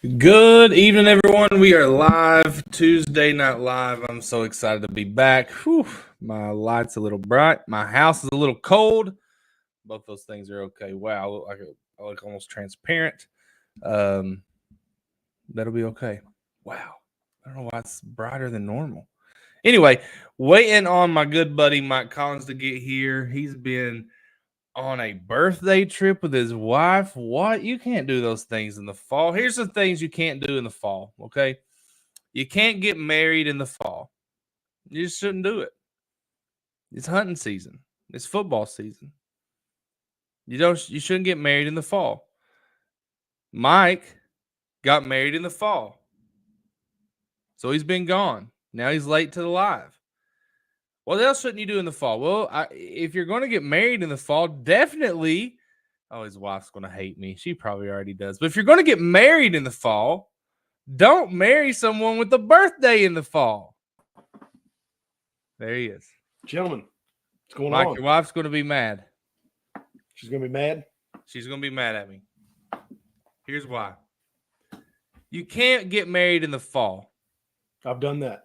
Good evening, everyone. We are live, Tuesday Night Live. I'm so excited to be back. Whew, my light's a little bright. My house is a little cold. Both those things are okay. Wow, I look almost transparent. That'll be okay. Wow. I don't know why it's brighter than normal. Anyway, waiting on my good buddy Mike Collins to get here. He's been on a birthday trip with his wife. What? You can't do those things in the fall. Here's the things you can't do in the fall, okay? You can't get married in the fall. You just shouldn't do it. It's hunting season. It's football season. You shouldn't get married in the fall. Mike got married in the fall. So he's been gone. Now he's late to the live. What else shouldn't you do in the fall? Well, if you're going to get married in the fall, definitely. Oh, his wife's going to hate me. She probably already does. But if you're going to get married in the fall, don't marry someone with a birthday in the fall. There he is. Gentlemen, what's going Mike, on? your wife's going to be mad. She's going to be mad? She's going to be mad at me. Here's why. You can't get married in the fall. I've done that.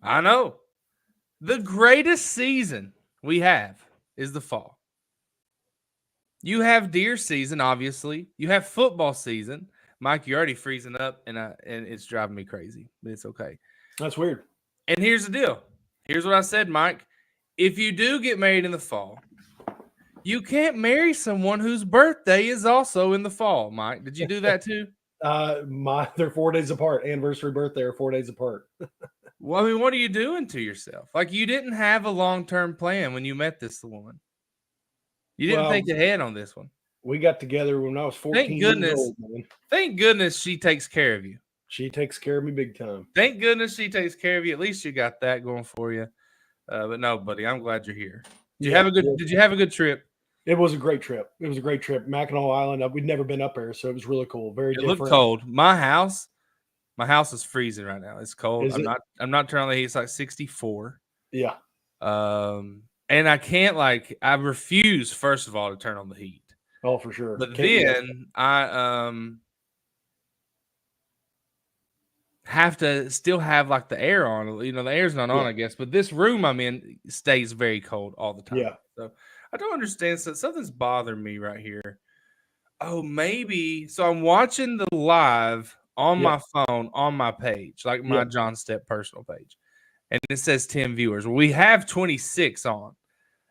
I know. The greatest season we have is the fall. You have deer season, obviously. You have football season. Mike, you're already freezing up, and it's driving me crazy, but it's okay. That's weird. And here's the deal. Here's what I said, Mike. If you do get married in the fall, you can't marry someone whose birthday is also in the fall, Mike. Did you do that too? They're 4 days apart. Anniversary, birthday are 4 days apart. Well, I mean, what are you doing to yourself? Like, you didn't have a long-term plan when you met this woman. You didn't think ahead on this one. We got together when I was 14 years old, man. Thank goodness she takes care of you. She takes care of me big time. Thank goodness she takes care of you. At least you got that going for you. But no, buddy, I'm glad you're here. Did you have a good trip? It was a great trip. Mackinac Island. We'd never been up there, so it was really cool. Very different. It looked cold. My house is freezing right now. It's cold. I'm not turning on the heat. It's like 64. Yeah. And I refuse, first of all, to turn on the heat. Oh, for sure. But then I have to still have like the air on. You know, the air's not on, I guess. But this room I'm in stays very cold all the time. Yeah. So I don't understand. So something's bothering me right here. Oh, maybe. So I'm watching the live on my phone on my page, like my John Stepp personal page. And it says 10 viewers. Well, we have 26 on.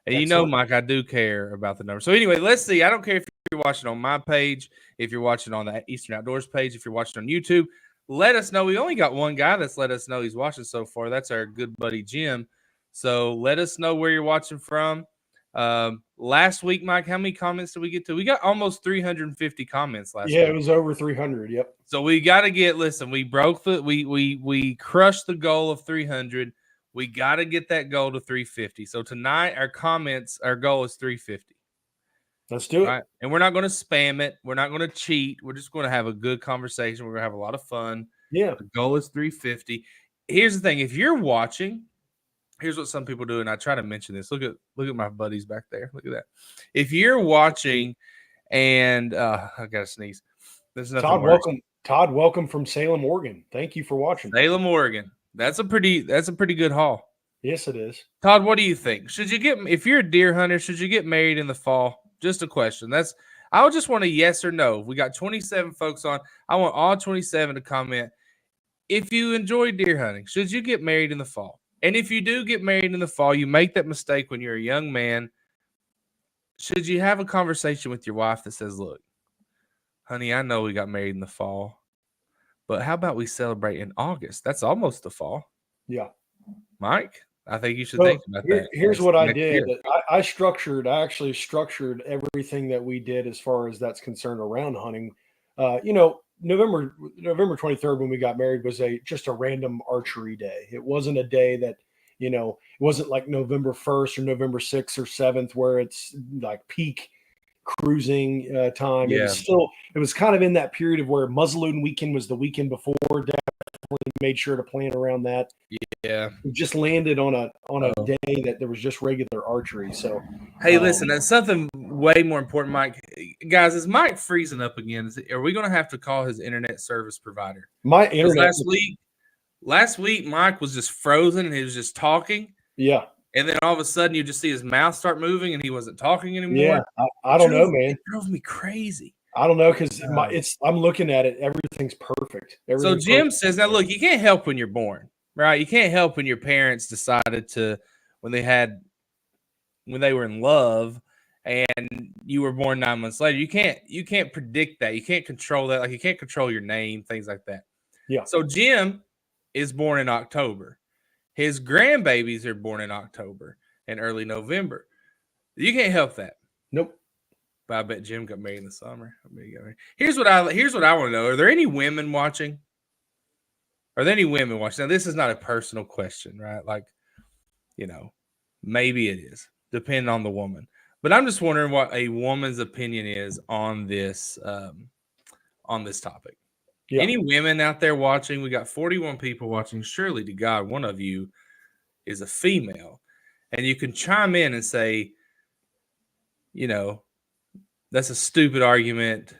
And you know, Mike, I do care about the number. So anyway, let's see. I don't care if you're watching on my page, if you're watching on the Eastern Outdoors page, if you're watching on YouTube. Let us know. We only got one guy that's let us know he's watching so far. That's our good buddy, Jim. So let us know where you're watching from. Last week, Mike, how many comments did we get to? We got almost 350 comments last week. Yeah, it was over 300. Yep. So we got to we crushed the goal of 300. We got to get that goal to 350. So tonight, our goal is 350. Let's do it. Right? And we're not going to spam it. We're not going to cheat. We're just going to have a good conversation. We're going to have a lot of fun. Yeah. The goal is 350. Here's the thing. If you're watching, here's what some people do, and I try to mention this. Look at my buddies back there. Look at that. If you're watching, and I got to sneeze. There's nothing Todd, worse. welcome from Salem, Oregon. Thank you for watching. Salem, Oregon. That's a pretty good haul. Yes, it is. Todd, what do you think? If you're a deer hunter, should you get married in the fall? Just a question. I just want a yes or no. We got 27 folks on. I want all 27 to comment. If you enjoy deer hunting, should you get married in the fall? And if you do get married in the fall, you make that mistake when you're a young man. Should you have a conversation with your wife that says, look, honey, I know we got married in the fall, but how about we celebrate in August? That's almost the fall. Yeah. Mike, I think you should think about that. Here's what I did. I actually structured everything that we did as far as that's concerned around hunting. November 23rd when we got married was just a random archery day. It wasn't a day that, it wasn't like November 1st or November 6th or 7th where it's like peak cruising time. Yeah. It was kind of in that period of where muzzleloading weekend was the weekend before death definitely made sure to plan around that. Yeah. We just landed on a Oh. day that there was just regular archery. So Hey, listen, that's something way more important, Mike. Guys, is Mike freezing up again? Are we going to have to call his internet service provider? my internet Last week, Mike was just frozen and he was just talking. Yeah. And then all of a sudden, you just see his mouth start moving and he wasn't talking anymore. Yeah. I don't know, man. It drove me crazy. I don't know because I'm looking at it. Everything's perfect. So Jim says, now look, you can't help when you're born, right? You can't help when your parents decided to, when they were in love and you were born 9 months later. You can't predict that. You can't control that. Like you can't control your name, things like that. Yeah. So Jim is born in October. His grandbabies are born in October and early November. You can't help that. Nope. But I bet Jim got married in the summer. Here's what I want to know. Are there any women watching? Are there any women watching? Now, this is not a personal question, right? Like, maybe it is, depending on the woman. But I'm just wondering what a woman's opinion is on this topic. Yeah. Any women out there watching? We got 41 people watching. Surely to God, one of you is a female. And you can chime in and say, that's a stupid argument.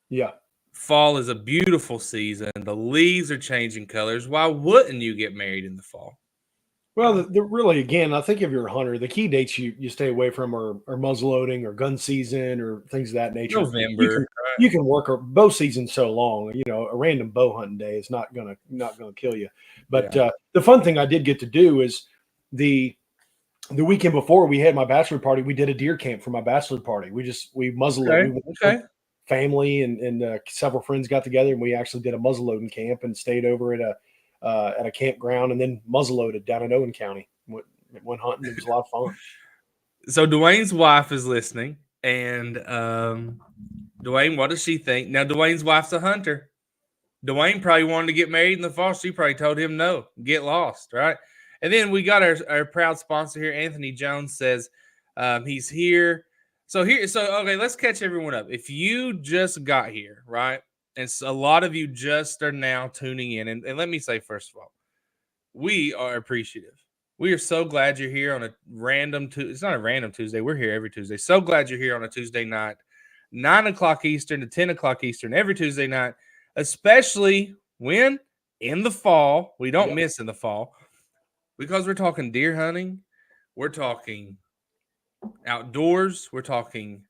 Yeah. Fall is a beautiful season. The leaves are changing colors. Why wouldn't you get married in the fall? Well, really, again, I think if you're a hunter, the key dates you stay away from are muzzleloading or gun season or things of that nature. November. You can work bow season so long. A random bow hunting day is not gonna kill you. But the fun thing I did get to do is the weekend before we had my bachelor party, we did a deer camp for my bachelor party. We muzzleloaded. Okay. Family and several friends got together and we actually did a muzzleloading camp and stayed over at a campground and then muzzleloaded down in Owen County. Went hunting. It was a lot of fun. So Dwayne's wife is listening, and Dwayne, what does she think? Now Dwayne's wife's a hunter. Dwayne probably wanted to get married in the fall. She probably told him no, get lost, right? And then we got our proud sponsor here, Anthony Jones says he's here. So okay, let's catch everyone up. If you just got here, right? And so a lot of you just are now tuning in. And let me say, first of all, we are appreciative. We are so glad you're here on a random Tuesday. It's not a random Tuesday. We're here every Tuesday. So glad you're here on a Tuesday night, 9 o'clock Eastern to 10 o'clock Eastern every Tuesday night, especially when in the fall. We don't miss in the fall because we're talking deer hunting. We're talking outdoors. We're talking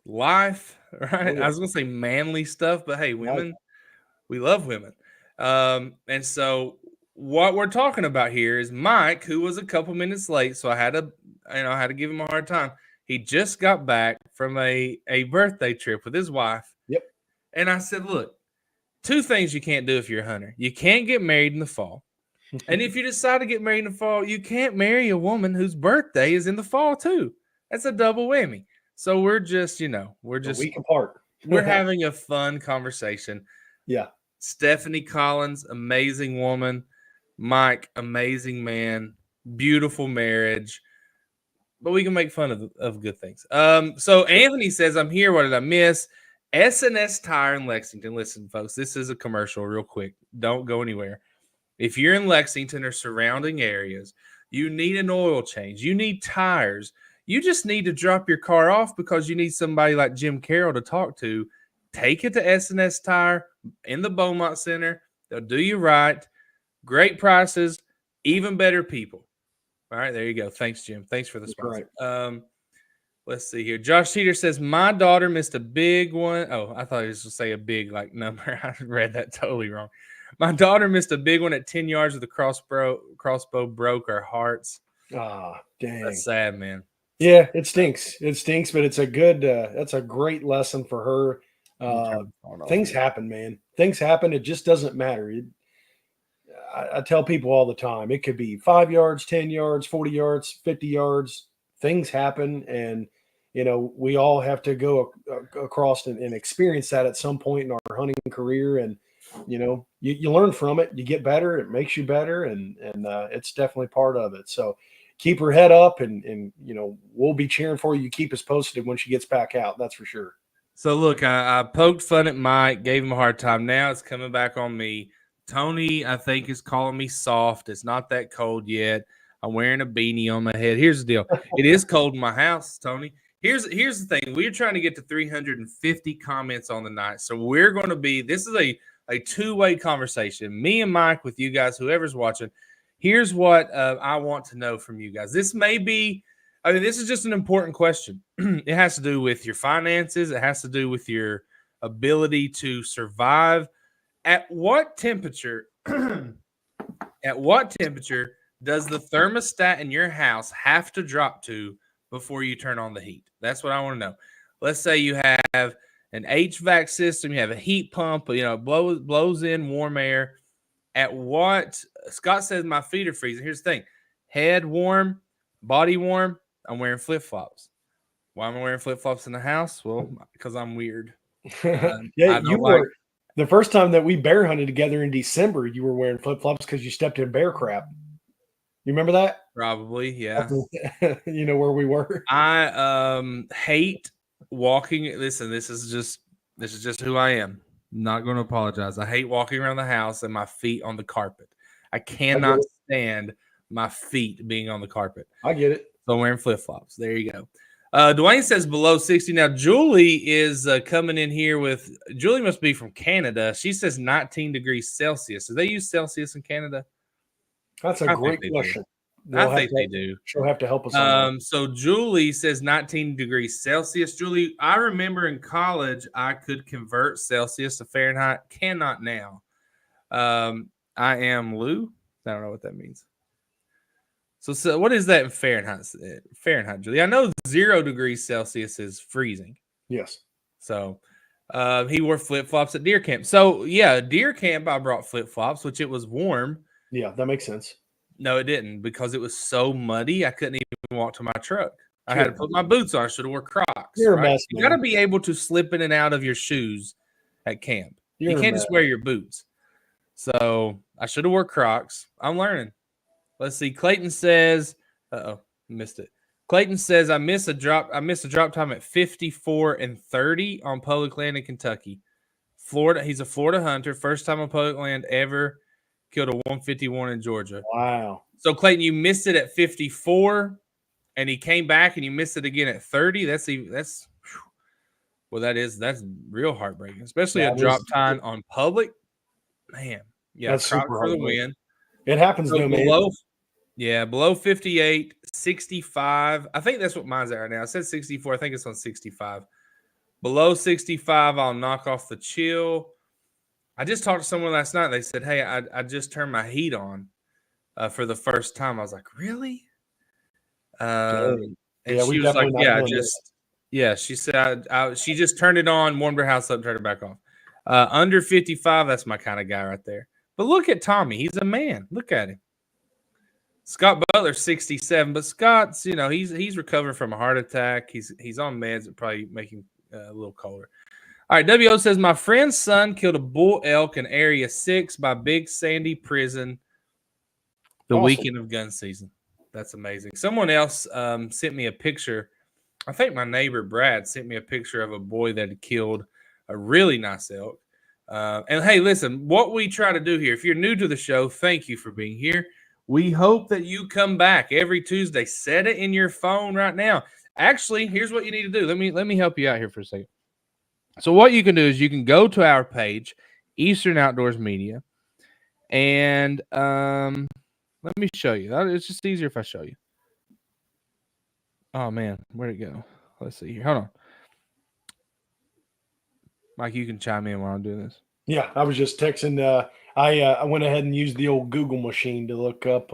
life, right? I was going to say manly stuff, but hey, women, we love women. And so what we're talking about here is Mike, who was a couple minutes late. So I had to give him a hard time. He just got back from a birthday trip with his wife. Yep. And I said, look, two things you can't do if you're a hunter. You can't get married in the fall. And if you decide to get married in the fall, you can't marry a woman whose birthday is in the fall too. That's a double whammy. So we're just, we're just a week apart. We're having a fun conversation. Yeah. Stephanie Collins, amazing woman. Mike, amazing man. Beautiful marriage. But we can make fun of good things. So Anthony says, I'm here. What did I miss? S&S Tire in Lexington. Listen, folks, this is a commercial real quick. Don't go anywhere. If you're in Lexington or surrounding areas, you need an oil change. You need tires. You just need to drop your car off because you need somebody like Jim Carroll to talk to. Take it to S&S Tire in the Beaumont Center. They'll do you right. Great prices, even better people. All right, there you go. Thanks, Jim. Thanks for the sponsor. Right. Let's see here. Josh Teeter says, my daughter missed a big one. Oh, I thought he was going to say a big number. I read that totally wrong. My daughter missed a big one at 10 yards with the crossbow, broke our hearts. Ah, dang. That's sad, man. Yeah, it stinks. It stinks, but it's a good, that's a great lesson for her. Things happen, man. Things happen. It just doesn't matter. I tell people all the time, it could be 5 yards, 10 yards, 40 yards, 50 yards. Things happen. And, we all have to go across and experience that at some point in our hunting career. And, you learn from it, you get better, it makes you better. And it's definitely part of it. So keep her head up and we'll be cheering for you. Keep us posted when she gets back out. That's for sure. So look, I poked fun at Mike, gave him a hard time. Now it's coming back on me. Tony, I think, is calling me soft. It's not that cold yet. I'm wearing a beanie on my head. Here's the deal. It is cold in my house, Tony. Here's the thing. We're trying to get to 350 comments on the night. So we're going to be, this is a two-way conversation. Me and Mike with you guys, whoever's watching. Here's what I want to know from you guys. This may be, I mean, this is just an important question. It has to do with your finances. It has to do with your ability to survive. At what temperature? At what temperature does the thermostat in your house have to drop to before you turn on the heat? That's what I want to know. Let's say you have an HVAC system, you have a heat pump, blows in warm air. At what? Scott says my feet are freezing. Here's the thing: head warm, body warm. I'm wearing flip flops. Why am I wearing flip flops in the house? Well, because I'm weird. Yeah, I you don't like. were the first time that we bear hunted together in December. You were wearing flip flops because you stepped in bear crap. You remember that? Probably, yeah. You know where we were. I hate walking. Listen, this is just who I am. I'm not going to apologize. I hate walking around the house and my feet on the carpet. I cannot stand my feet being on the carpet. I get it. So I'm wearing flip flops. There you go. Dwayne says below 60. Now, Julie is coming in here with, Julie must be from Canada. She says 19 degrees Celsius. Do they use Celsius in Canada? That's a great question. I think they do. She'll have to help us on that. So Julie says 19 degrees Celsius. Julie, I remember in college I could convert Celsius to Fahrenheit. Cannot now. I am Lou. I don't know what that means. So what is that in Fahrenheit? Fahrenheit, Julie. I know 0 degrees Celsius is freezing. Yes. So he wore flip-flops at deer camp. So yeah, deer camp I brought flip-flops, which it was warm. Yeah, that makes sense. No, it didn't, because it was so muddy I couldn't even walk to my truck. I had to put my boots on. I should have wore Crocs. You're a mess, you got to be able to slip in and out of your shoes at camp. You can't just wear your boots. So I should have wore Crocs. I'm learning. Let's see. Clayton says, missed it. Clayton says I missed a drop time at 54 and 30 on public land in Kentucky. Florida. He's a Florida hunter. First time on public land ever. Killed a 151 in Georgia. Wow. So Clayton, you missed it at 54, and he came back and you missed it again at 30. That's real heartbreaking, especially a drop time on public. Man, yeah, that's Crocs super for the win. It happens So to me. below 58, 65. I think that's what mine's at right now. I said 64. I think it's on 65. Below 65, I'll knock off the chill. I just talked to someone last night. They said, hey, I just turned my heat on for the first time. I was like, really? And she was like, she said, she just turned it on, warmed her house up, turned it back off. Under 55, that's my kind of guy right there. But look at Tommy. He's a man. Look at him. Scott Butler, 67. But Scott's, he's recovering from a heart attack. He's on meds that probably make him a little colder. All right, WO says, my friend's son killed a bull elk in Area 6 by Big Sandy Prison the weekend of gun season. That's amazing. Someone else sent me a picture. I think my neighbor Brad sent me a picture of a boy that had killed a really nice elk. And hey, listen, what we try to do here, if you're new to the show, thank you for being here. We hope that you come back every Tuesday. Set it in your phone right now. Actually, here's what you need to do. Let me help you out here for a second. So what you can do is you can go to our page, Eastern Outdoors Media, and let me show you. It's just easier if I show you. Oh, man. Where'd it go? Let's see here. Hold on. Mike, you can chime in while I'm doing this. Yeah, I was just texting. I went ahead and used the old Google machine to look up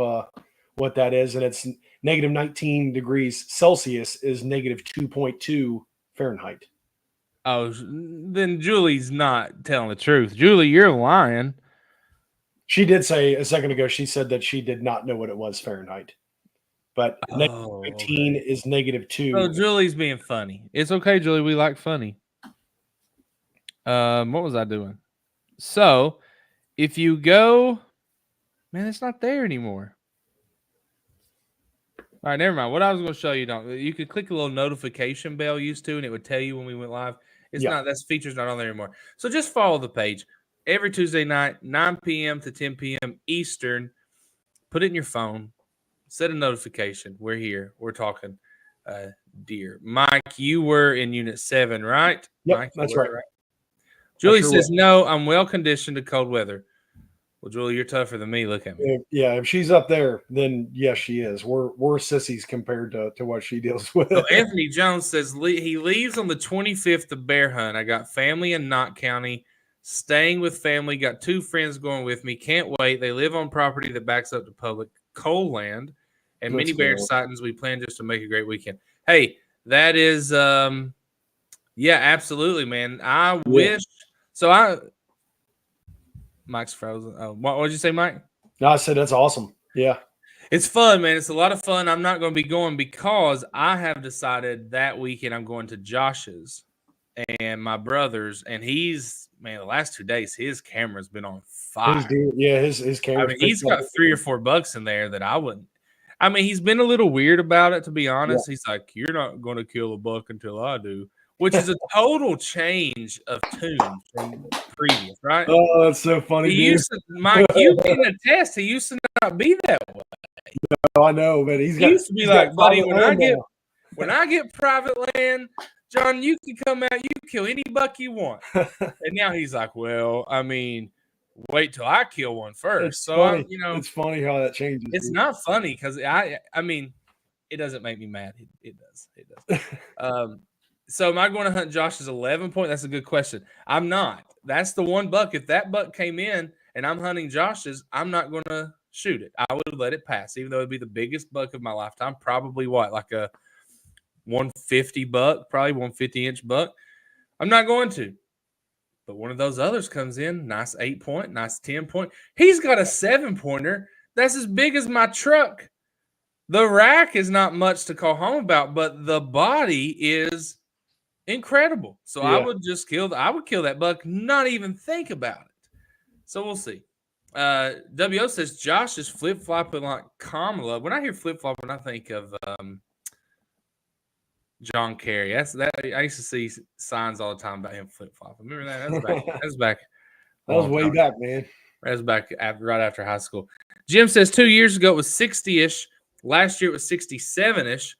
what that is, and it's negative 19 degrees Celsius is negative 2.2 Fahrenheit. Oh, then Julie's not telling the truth. Julie, you're lying. She did say a second ago, she said that she did not know what it was Fahrenheit. But negative 19 is negative 2. Oh, Julie's being funny. It's okay, Julie. We like funny. What was I doing? So, if you go, man, it's not there anymore. All right, never mind. What I was going to show you, you could click a little notification bell used to, and it would tell you when we went live. It's not, that's feature's not on there anymore. So just follow the page. Every Tuesday night, 9 p.m. to 10 p.m. Eastern. Put it in your phone. Set a notification. We're here. We're talking deer. Mike, you were in Unit 7, right? Yep, Mike, that's right. Julie says, no, I'm well conditioned to cold weather. Well, Julie, you're tougher than me. Look at me. Yeah, if she's up there, then yes, she is. We're sissies compared to what she deals with. So Anthony Jones says he leaves on the 25th to bear hunt. I got family in Knott County, staying with family. Got 2 friends going with me. Can't wait. They live on property that backs up to public coal land and many bear sightings. We plan just to make a great weekend. Hey, that is, yeah, absolutely, man. I wish. So Mike's frozen. Oh, what did you say, Mike? No, I said that's awesome. Yeah. It's fun, man. It's a lot of fun. I'm not going to be going because I have decided that weekend I'm going to Josh's and my brother's, and he's, man, the last 2 days his camera's been on fire. His camera. I mean, he's got 3 or 4 bucks in there that I wouldn't. I mean, he's been a little weird about it, to be honest. Yeah. He's like, "You're not going to kill a buck until I do," which is a total change of tune from previous, right? Oh, that's so funny. He used to, Mike, you can attest, he used to not be that way. No, I know, but he used to be like, buddy, when I get private land, John, you can come out, you can kill any buck you want. And now he's like, well, I mean, wait till I kill one first. It's funny how that changes. It's not funny because I mean, it doesn't make me mad. It does. So am I going to hunt Josh's 11 point? That's a good question. I'm not. That's the one buck. If that buck came in and I'm hunting Josh's, I'm not going to shoot it. I would let it pass, even though it'd be the biggest buck of my lifetime. Probably like a 150 buck, probably 150-inch buck. I'm not going to. But one of those others comes in, nice 8-point, nice 10-point. He's got a 7-pointer that's as big as my truck. The rack is not much to call home about, but the body is incredible. So I would just kill that buck, not even think about it. So we'll see. WO says Josh is flip-flopping like Kamala. When I hear flip-flopping, I think of John Kerry. I used to see signs all the time about him flip-flopping. Remember that? That was back. That was way back, man. That was back right after high school. Jim says 2 years ago it was 60-ish. Last year it was 67-ish.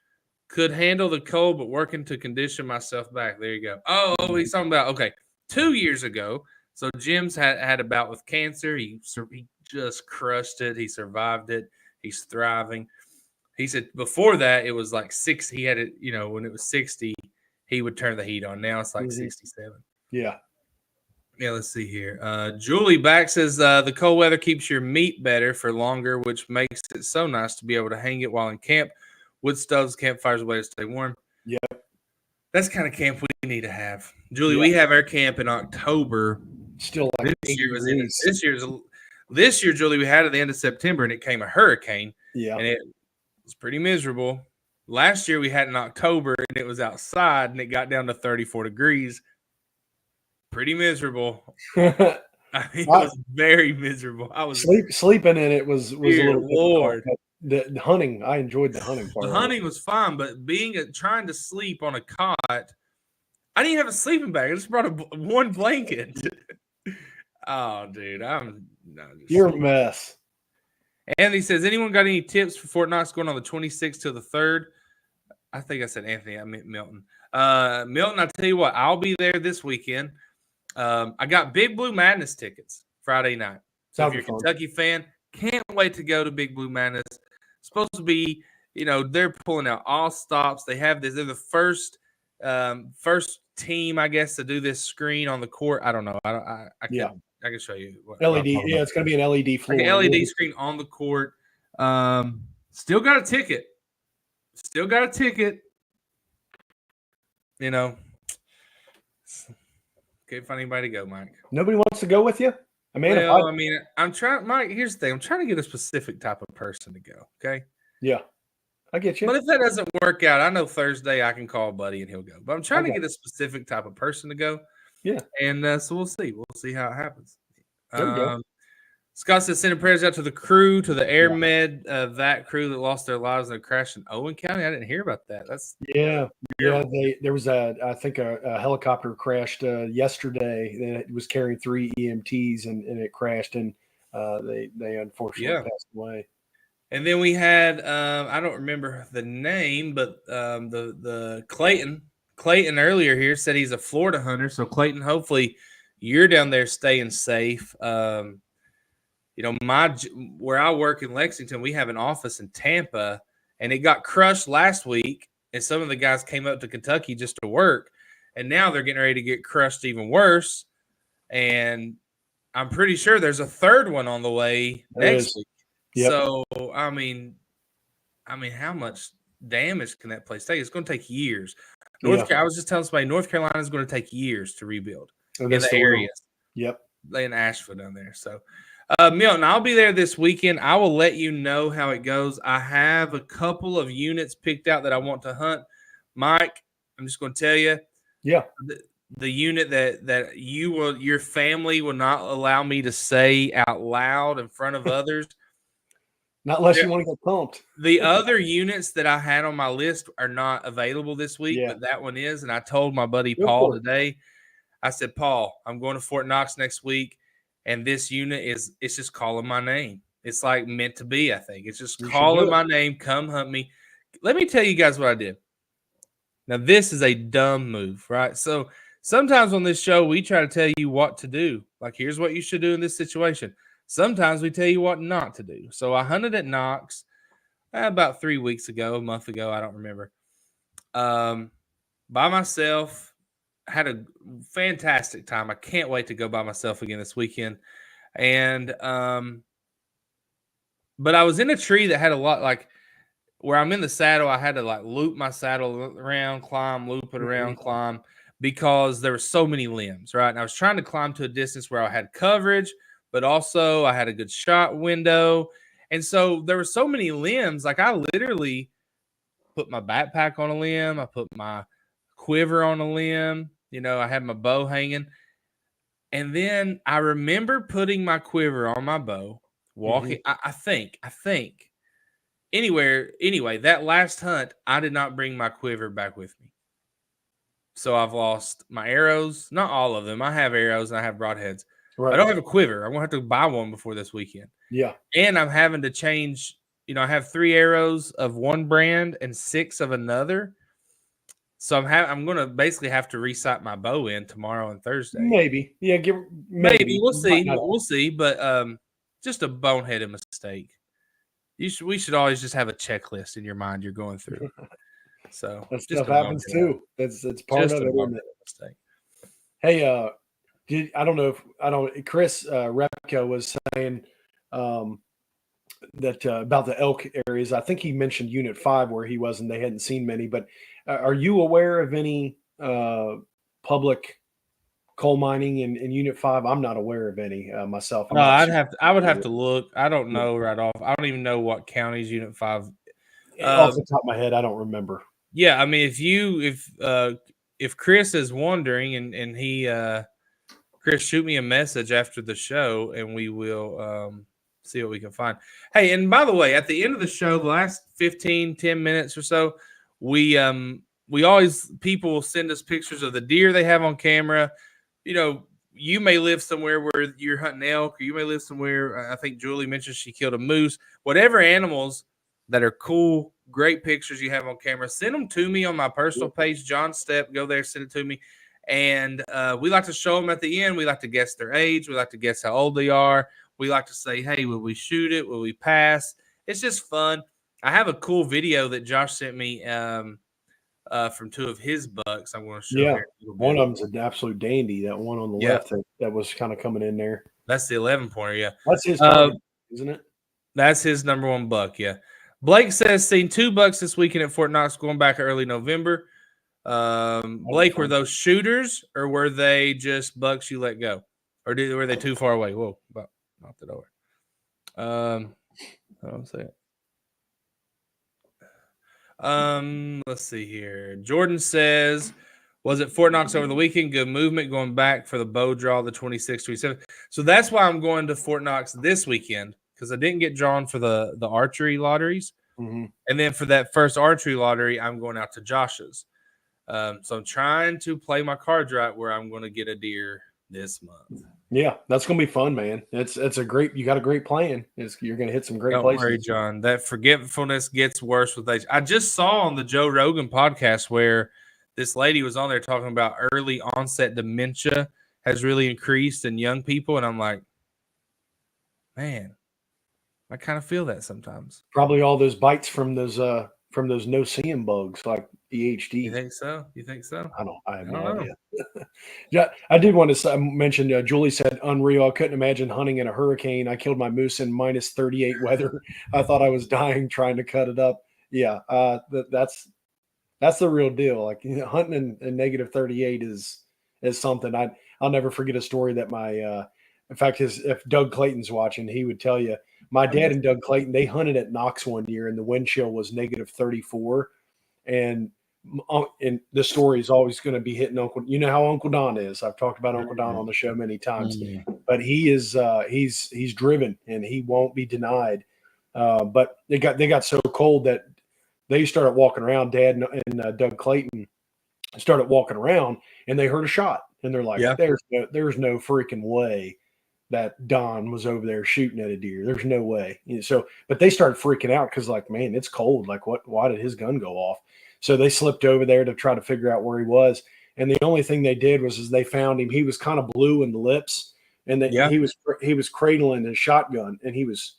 Could handle the cold, but working to condition myself back. There you go. Oh, he's talking about, okay, 2 years ago. So Jim's had a bout with cancer. He just crushed it. He survived it. He's thriving. He said before that it was like 6. He had it, when it was 60, he would turn the heat on. Now it's like 67. Yeah. Yeah, let's see here. Julie back says the cold weather keeps your meat better for longer, which makes it so nice to be able to hang it while in camp. Wood stoves, campfires, a way to stay warm. Yep. That's the kind of camp we need to have. Julie, we have our camp in October. Still like this year, Julie, we had it at the end of September, and it came a hurricane. Yeah. And it was pretty miserable. Last year we had it in October, and it was outside, and it got down to 34 degrees. Pretty miserable. I mean, it was very miserable. I was sleeping in it was a little Lord. The hunting, I enjoyed the hunting part. The hunting was fine, but trying to sleep on a cot, I didn't even have a sleeping bag. I just brought one blanket. Oh, dude, you're a mess. Anthony says, anyone got any tips for Fort Knox going on the 26th to the 3rd? I think I said Anthony. I meant Milton. Milton, I tell you what, I'll be there this weekend. I got Big Blue Madness tickets Friday night. So if you're a Kentucky fan, can't wait to go to Big Blue Madness. It's supposed to be, they're pulling out all stops. They have this. They're the first team, I guess, to do this screen on the court. I don't know. I can show you. LED. It's going to be an LED floor. Like an LED screen on the court. Still got a ticket. Can't find anybody to go, Mike. Nobody wants to go with you? I'm trying, Mike, here's the thing. I'm trying to get a specific type of person to go, okay? Yeah, I get you. But if that doesn't work out, I know Thursday I can call a buddy and he'll go. But I'm trying to get a specific type of person to go. Yeah. And so we'll see. We'll see how it happens. There we go. Scott says sending prayers out to the crew, to the Air Med, that crew that lost their lives in a crash in Owen County. I didn't hear about that. That's yeah. There was I think a helicopter crashed yesterday. It was carrying 3 EMTs and it crashed, and they unfortunately passed away. And then we had I don't remember the name, but the Clayton earlier here said he's a Florida hunter. So Clayton, hopefully you're down there staying safe. You know, where I work in Lexington, we have an office in Tampa, and it got crushed last week. And some of the guys came up to Kentucky just to work, and now they're getting ready to get crushed even worse. And I'm pretty sure there's a third one on the way next week. Yep. So I mean, how much damage can that place take? It's going to take years. I was just telling somebody, North Carolina is going to take years to rebuild in the areas. Yep, in Asheville down there. So, Milton, I'll be there this weekend. I will let you know how it goes. I have a couple of units picked out that I want to hunt. Mike, I'm just going to tell you. Yeah. The unit that your family will not allow me to say out loud in front of others. Not unless you want to get pumped. The other units that I had on my list are not available this week, but that one is. And I told my buddy Paul today, I said, Paul, I'm going to Fort Knox next week, and this unit it's just calling my name. It's like meant to be, I think. It's just calling my name. Come hunt me. Let me tell you guys what I did. Now, this is a dumb move, right? So sometimes on this show, we try to tell you what to do. Like, here's what you should do in this situation. Sometimes we tell you what not to do. So I hunted at Knox about 3 weeks ago, a month ago. I don't remember. By myself, had a fantastic time. I can't wait to go by myself again this weekend. And, but I was in a tree that had a lot, like where I'm in the saddle, I had to like loop my saddle around, climb, loop it around, climb, because there were so many limbs, right? And I was trying to climb to a distance where I had coverage, but also I had a good shot window. And so there were so many limbs. Like I literally put my backpack on a limb. I put my quiver on a limb. You know, I had my bow hanging. And then I remember putting my quiver on my bow, walking. I think. Anyway, that last hunt, I did not bring my quiver back with me. So I've lost my arrows. Not all of them. I have arrows and I have broadheads. Right. I don't have a quiver. I'm going to have to buy one before this weekend. Yeah. And I'm having to change. You know, I have 3 arrows of one brand and 6 of another. So I'm going to basically have to resight my bow in tomorrow and Thursday. Maybe. Yeah, maybe. We'll see. We'll see. But just a boneheaded mistake. We should always just have a checklist in your mind you're going through. So that stuff happens too. That's part of it, isn't it? Mistake. Hey, Chris Repko was saying that about the elk areas. I think he mentioned Unit 5 where he was, and they hadn't seen many. But are you aware of any public coal mining in Unit 5? I'm not aware of any myself. I would have to look. I don't know right off. I don't even know what counties Unit 5. Off the top of my head, I don't remember. Yeah, I mean, if Chris is wondering, and he Chris, shoot me a message after the show, and we will see what we can find. Hey, and by the way, at the end of the show, the last 10 minutes or so, we always, people will send us pictures of the deer they have on camera. You know, you may live somewhere where you're hunting elk, or you may live somewhere. I think Julie mentioned she killed a moose. Whatever animals that are cool, great pictures you have on camera, send them to me on my personal page, John Stepp. Go there, send it to me. And we like to show them at the end. We like to guess their age. We like to guess how old they are. We like to say, hey, will we shoot it? Will we pass? It's just fun. I have a cool video that Josh sent me from 2 of his bucks. I'm going to show here. One of them's an absolute dandy. That one on the left that was kind of coming in there. That's the 11-pointer, yeah. That's his target, isn't it? That's his number 1 buck, yeah. Blake says, seen 2 bucks this weekend at Fort Knox going back early November. Blake, were those shooters, or were they just bucks you let go? Or were they too far away? Whoa, knocked it over. Hold on a second. Let's see here. Jordan says, Was at Fort Knox over the weekend. Good movement going back for the bow draw, the 26th, 27th. So that's why I'm going to Fort Knox this weekend, because I didn't get drawn for the archery lotteries. Mm-hmm. And then for that first archery lottery, I'm going out to Josh's. So I'm trying to play my cards right where I'm going to get a deer this month. Yeah, that's going to be fun, man. It's a great. You got a great plan. You're going to hit some great Don't places. worry, John. That forgetfulness gets worse with age. I just saw on the Joe Rogan podcast where this lady was on there talking about early onset dementia has really increased in young people, and I'm like, man, I kind of feel that sometimes. Probably all those bites from those no seeing bugs like EHD. You think so? You think so? I have no don't know. idea. Yeah, I did want to mention. Julie said, "Unreal. I couldn't imagine hunting in a hurricane. I killed my moose in minus 38 weather. I thought I was dying trying to cut it up." Yeah, that's the real deal. Like, hunting in negative 38 is something. I'll never forget a story that my in fact, if Doug Clayton's watching, he would tell you. My dad and Doug Clayton, they hunted at Knox one year, and the wind chill was negative 34, and the story is always going to be hitting Uncle. You know how Uncle Don is. I've talked about Uncle Don on the show many times, but he is he's driven and he won't be denied. But they got so cold that they started walking around. Dad and Doug Clayton started walking around, and they heard a shot, and they're like, "There's no freaking way that Don was over there shooting at a deer. There's no way." So, but they started freaking out because, like, man, it's cold. Like, why did his gun go off? So they slipped over there to try to figure out where he was. And the only thing they did was they found him. He was kind of blue in the lips, and he was cradling his shotgun, and he was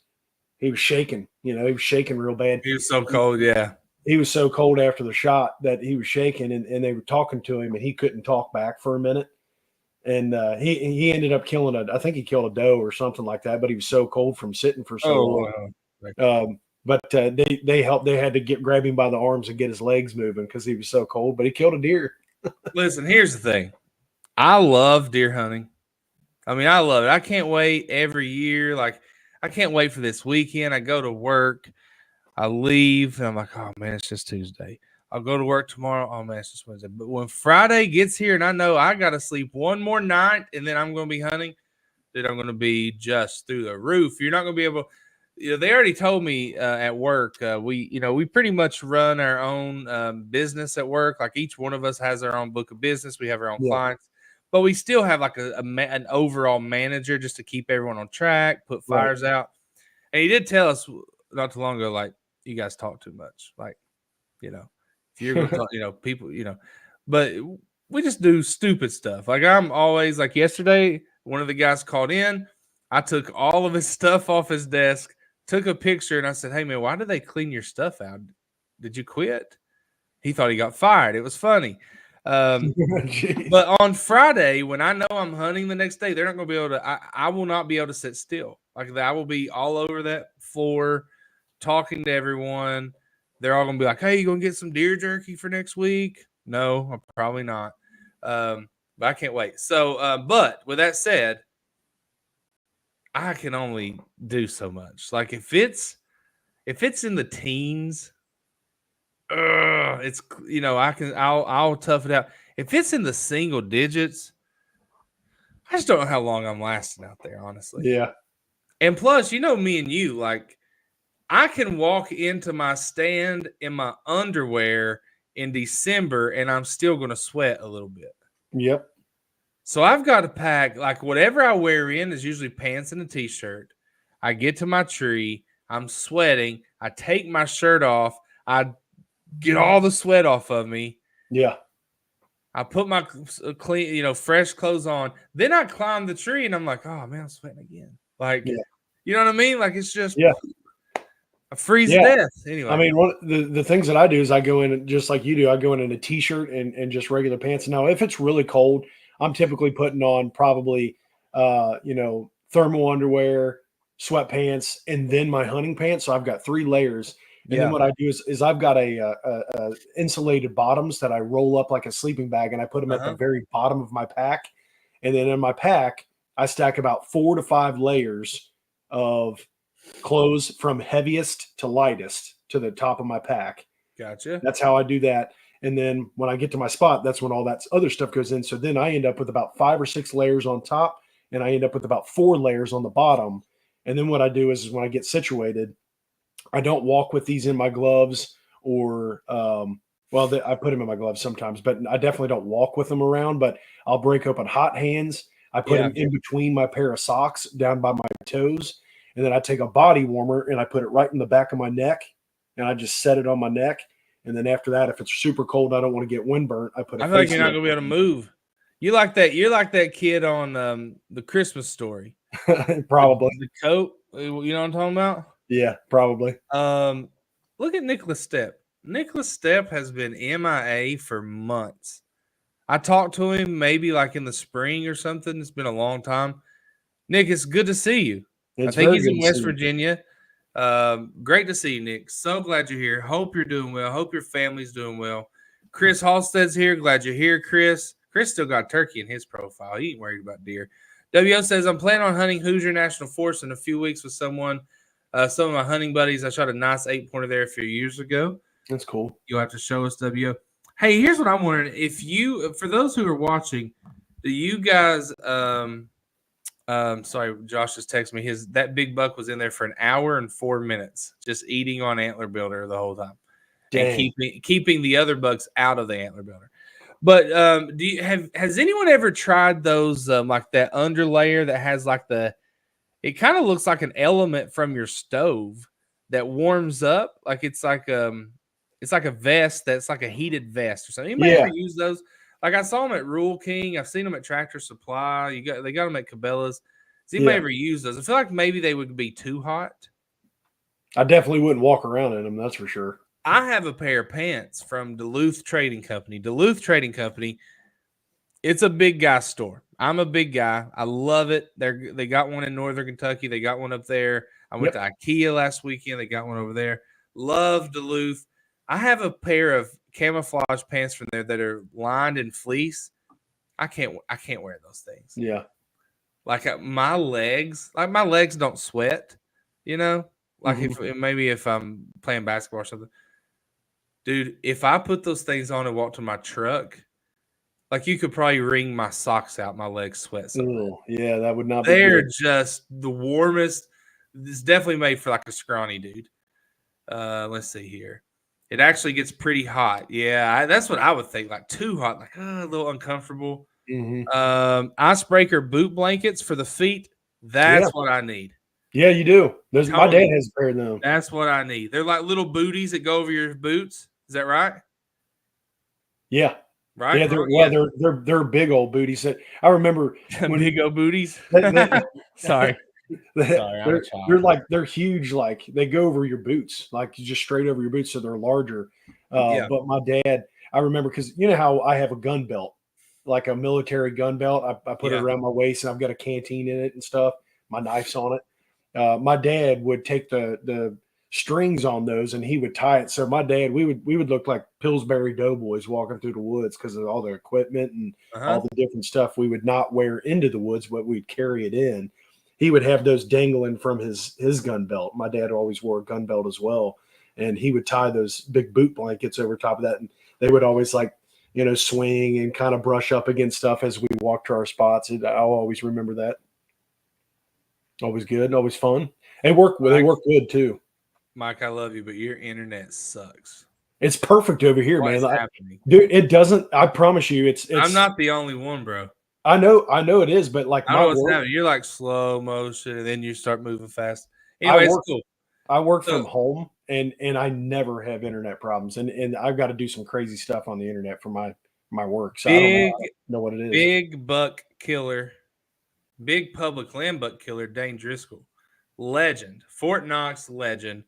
shaking. He was shaking real bad. He was so cold. Yeah. He was so cold after the shot that he was shaking, and they were talking to him, and he couldn't talk back for a minute. And he ended up killing I think he killed a doe or something like that, but he was so cold from sitting for so long. Wow. But they helped. They had to grab him by the arms and get his legs moving because he was so cold. But he killed a deer. Listen, here's the thing. I love deer hunting. I mean, I love it. I can't wait every year. Like, I can't wait for this weekend. I go to work. I leave, and I'm like, oh, man, it's just Tuesday. I'll go to work tomorrow. Oh, man, it's just Wednesday. But when Friday gets here and I know I got to sleep one more night and then I'm going to be hunting, dude, I'm going to be just through the roof. You're not going to be able – they already told me at work, we pretty much run our own business at work. Like, each one of us has our own book of business. We have our own clients. But we still have like an overall manager just to keep everyone on track, put fires out. And he did tell us not too long ago, like, you guys talk too much. Like, if you're going to talk, people, but we just do stupid stuff. Like, I'm always like yesterday, one of the guys called in. I took all of his stuff off his desk, took a picture, and I said, hey, man, why did they clean your stuff out? Did you quit? He thought he got fired. It was funny. But on Friday, when I know I'm hunting the next day, they're not going to be able to, I will not be able to sit still. Like, I will be all over that floor talking to everyone. They're all going to be like, hey, you going to get some deer jerky for next week? No, I'm probably not. But I can't wait. So, but with that said, I can only do so much. Like, if it's in the teens, it's, I'll tough it out. If it's in the single digits, I just don't know how long I'm lasting out there, honestly. Yeah. And plus, me and you, like, I can walk into my stand in my underwear in December and I'm still going to sweat a little bit. Yep. So I've got to pack, like, whatever I wear in is usually pants and a t-shirt. I get to my tree. I'm sweating. I take my shirt off. I get all the sweat off of me. Yeah. I put my clean, fresh clothes on. Then I climb the tree and I'm like, oh, man, I'm sweating again. Like, you know what I mean? Like, it's just a freeze to death. Anyway. I mean, the things that I do is I go in just like you do. I go in a t-shirt and just regular pants. Now, if it's really cold, I'm typically putting on probably, thermal underwear, sweatpants, and then my hunting pants. So I've got 3 layers. And then what I do is I've got a insulated bottoms that I roll up like a sleeping bag, and I put them at the very bottom of my pack. And then in my pack, I stack about 4 to 5 layers of clothes from heaviest to lightest to the top of my pack. Gotcha. That's how I do that. And then when I get to my spot, that's when all that other stuff goes in. So then I end up with about 5 or 6 layers on top, and I end up with about 4 layers on the bottom. And then what I do is when I get situated, I don't walk with these in my gloves or I put them in my gloves sometimes, but I definitely don't walk with them around. But I'll break open hot hands. I put Yeah. them in between my pair of socks down by my toes, and then I take a body warmer and I put it right in the back of my neck, and I just set it on my neck. And then after that, if it's super cold, I don't want to get windburnt. I put a I feel like face you're not gonna be able to move. You're like that kid on the Christmas Story. Probably. The coat. You know what I'm talking about? Yeah, probably. Look at Nicholas Stepp. Nicholas Stepp has been MIA for months. I talked to him maybe like in the spring or something. It's been a long time. Nick, it's good to see you. It's I think very he's good in to West see you. Virginia. Great to see you, Nick. So glad you're here. Hope you're doing well. Hope your family's doing well. Chris Halstead's here. Glad you're here, Chris. Chris still got turkey in his profile. He ain't worried about deer. WO says, I'm planning on hunting Hoosier National Forest in a few weeks with someone. Some of my hunting buddies. I shot a nice 8-pointer there a few years ago. That's cool. You'll have to show us, WO. Hey, here's what I'm wondering. For those who are watching, do you guys sorry, Josh just texted me. That big buck was in there for an hour and 4 minutes, just eating on antler builder the whole time. Dang. And keeping the other bucks out of the antler builder. But has anyone ever tried those like that underlayer that has like it kind of looks like an element from your stove that warms up, like it's like a vest that's like a heated vest or something. Anybody ever use those? Like I saw them at Rural King. I've seen them at Tractor Supply. They got them at Cabela's. Has anybody ever used those? I feel like maybe they would be too hot. I definitely wouldn't walk around in them. That's for sure. I have a pair of pants from Duluth Trading Company. Duluth Trading Company. It's a big guy store. I'm a big guy. I love it. They got one in Northern Kentucky. They got one up there. I went to IKEA last weekend. They got one over there. Love Duluth. I have a pair of camouflage pants from there that are lined in fleece. I can't wear those things. Yeah. Like my legs don't sweat, you know? Like if I'm playing basketball or something. Dude, if I put those things on and walk to my truck, like you could probably wring my socks out. My legs sweat so bad. Yeah, that would not be They're good. just the warmest. It's definitely made for like a scrawny dude. Let's see here. It actually gets pretty hot. Yeah, that's what I would think. Like too hot, like a little uncomfortable. Icebreaker boot blankets for the feet. That's what I need. Yeah, you do. My dad has a pair of them. That's what I need. They're like little booties that go over your boots. Is that right? Yeah. Right. Yeah, they're big old booties. That I remember big old booties. Sorry. They're huge. Like they go over your boots, like just straight over your boots, so they're larger. But my dad, I remember because you know how I have a gun belt, like a military gun belt. I put it around my waist, and I've got a canteen in it and stuff. My knife's on it. My dad would take the strings on those and he would tie it. So my dad, we would look like Pillsbury Doughboys walking through the woods because of all the equipment and all the different stuff we would not wear into the woods, but we'd carry it in. He would have those dangling from his gun belt. My dad always wore a gun belt as well. And he would tie those big boot blankets over top of that. And they would always swing and kind of brush up against stuff as we walked to our spots. I'll always remember that. Always good, always fun. They work good too. Mike, I love you, but your internet sucks. It's perfect over here, What's man. happening? Dude, it doesn't. I promise you, it's. I'm not the only one, bro. I know it is, but like I know what's happening. You're like slow motion, and then you start moving fast. Anyway, it's cool. I work from home, and I never have internet problems, and I've got to do some crazy stuff on the internet for my work. So I don't know what it is. Big buck killer, big public land buck killer, Dane Driscoll, legend, Fort Knox legend.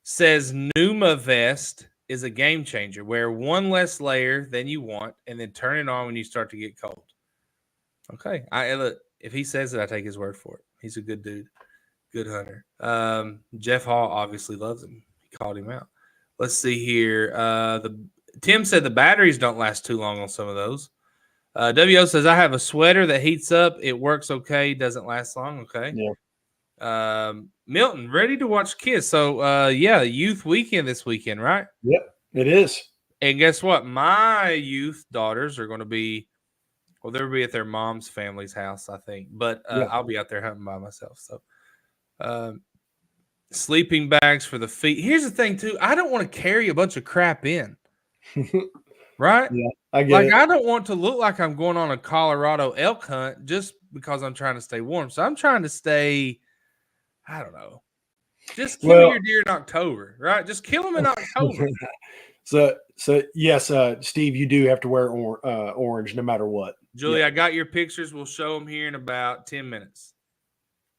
Says Numa vest is a game changer. Wear one less layer than you want, and then turn it on when you start to get cold. Okay, look, if he says it, I take his word for it. He's a good dude, good hunter. Jeff Hall obviously loves him. He called him out. Let's see here. Tim said the batteries don't last too long on some of those. WO says I have a sweater that heats up. It works okay. Doesn't last long. Okay. Yeah. Milton, ready to watch Kiss. So, youth weekend this weekend, right? Yep, it is. And guess what? My youth daughters are going to be, well, they'll be at their mom's family's house, I think. But I'll be out there hunting by myself. So, sleeping bags for the feet. Here's the thing, too. I don't want to carry a bunch of crap in. Right? Yeah, I get Like, it. I don't want to look like I'm going on a Colorado elk hunt just because I'm trying to stay warm. So I'm trying to stay, I don't know, just kill your deer in October, right? Just kill them in October. So yes, Steve, you do have to wear orange no matter what. Julie, I got your pictures. We'll show them here in about 10 minutes.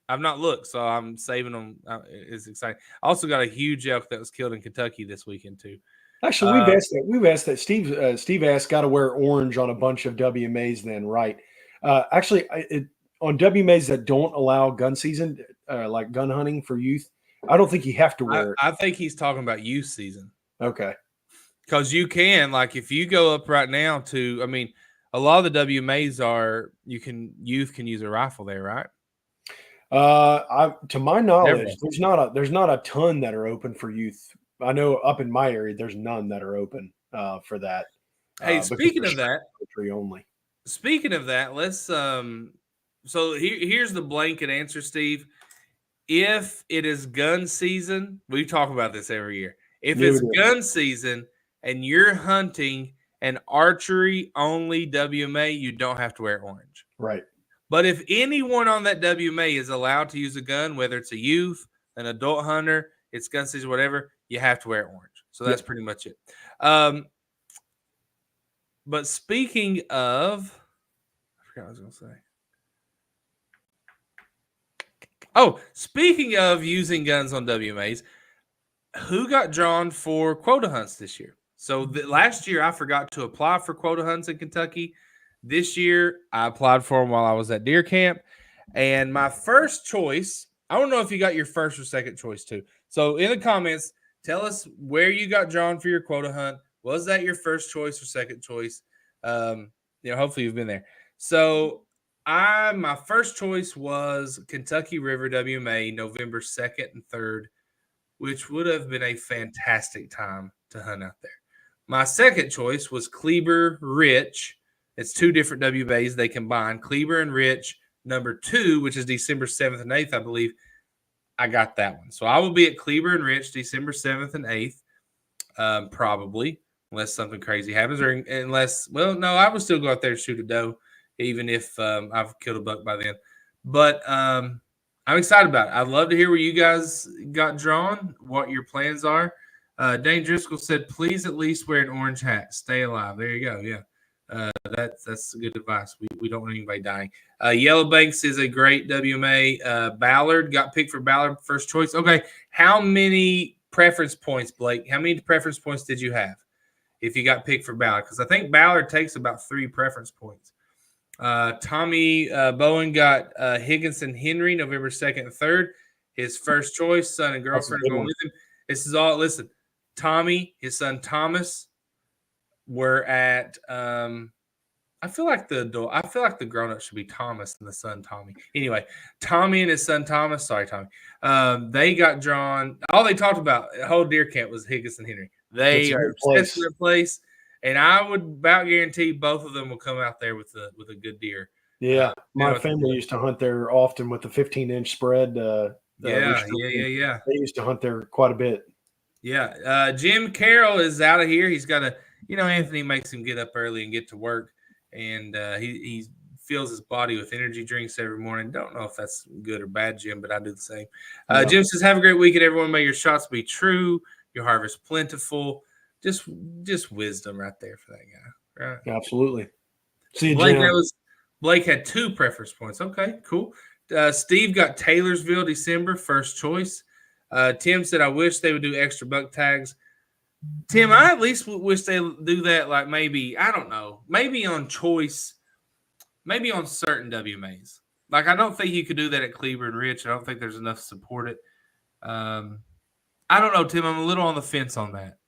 I've not looked, so I'm saving them. It's exciting. I also got a huge elk that was killed in Kentucky this weekend, too. Actually, we've asked that. Steve asked, got to wear orange on a bunch of WMAs then, right? Actually, on WMAs that don't allow gun season, like gun hunting for youth, I don't think you have to wear it. I think he's talking about youth season. Okay. Because you can, like, if you go up right now to, I mean, a lot of the WMAs are, youth can use a rifle there, right? To my knowledge, there's not a ton that are open for youth. I know up in my area, there's none that are open for that. Hey, speaking of that, only. Speaking of that, let's so here's the blanket answer, Steve. If it is gun season, we talk about this every year. If it's gun season and you're hunting an archery only WMA, you don't have to wear orange. Right. But if anyone on that WMA is allowed to use a gun, whether it's a youth, an adult hunter, it's gun season, whatever, you have to wear orange. So that's pretty much it. But speaking of, I forgot what I was going to say. Oh, speaking of using guns on WMAs, who got drawn for quota hunts this year? So last year, I forgot to apply for quota hunts in Kentucky. This year, I applied for them while I was at deer camp. And my first choice, I don't know if you got your first or second choice too. So in the comments, tell us where you got drawn for your quota hunt. Was that your first choice or second choice? Hopefully you've been there. So my first choice was Kentucky River WMA, November 2nd and 3rd, which would have been a fantastic time to hunt out there. My second choice was Kleber Rich. It's two different WMAs they combine. Kleber and Rich, number 2, which is December 7th and 8th, I believe. I got that one. So I will be at Kleber and Rich December 7th and 8th, probably, unless something crazy happens, or unless, well, no, I would still go out there and shoot a doe, even if I've killed a buck by then. But I'm excited about it. I'd love to hear where you guys got drawn, what your plans are. Dane Driscoll said, please at least wear an orange hat. Stay alive. There you go. Yeah. That's good advice. We don't want anybody dying. Yellowbanks is a great WMA. Ballard got picked for Ballard first choice. Okay, how many preference points, Blake? How many preference points did you have if you got picked for Ballard? Because I think Ballard takes about 3 preference points. Tommy Bowen got Higginson Henry November 2nd and 3rd. His first choice, son and girlfriend are going with him. This is all. Listen, Tommy, his son Thomas. We're at I feel like the grown-up should be Thomas and the son Tommy. Anyway, Tommy and his son Thomas, sorry, Tommy. They got drawn. All they talked about the whole deer camp was Higginson Henry. They are obsessed with their place, and I would about guarantee both of them will come out there with a good deer. Yeah, my family used to hunt there often with the 15-inch spread. Yeah. They used to hunt there quite a bit. Yeah. Jim Carroll is out of here. He's got to, Anthony makes him get up early and get to work, and he fills his body with energy drinks every morning. Don't know if that's good or bad, Jim, but I do the same. Jim says, have a great weekend, everyone. May your shots be true, your harvest plentiful. Just wisdom right there for that guy. Right? Absolutely. See you, Blake, Blake had 2 preference points. Okay, cool. Steve got Taylorsville, December, first choice. Tim said, I wish they would do extra buck tags. Tim, I at least wish they do that, like maybe, I don't know, maybe on choice, maybe on certain WMAs. Like, I don't think you could do that at Kleber and Rich. I don't think there's enough to support it. I don't know, Tim. I'm a little on the fence on that.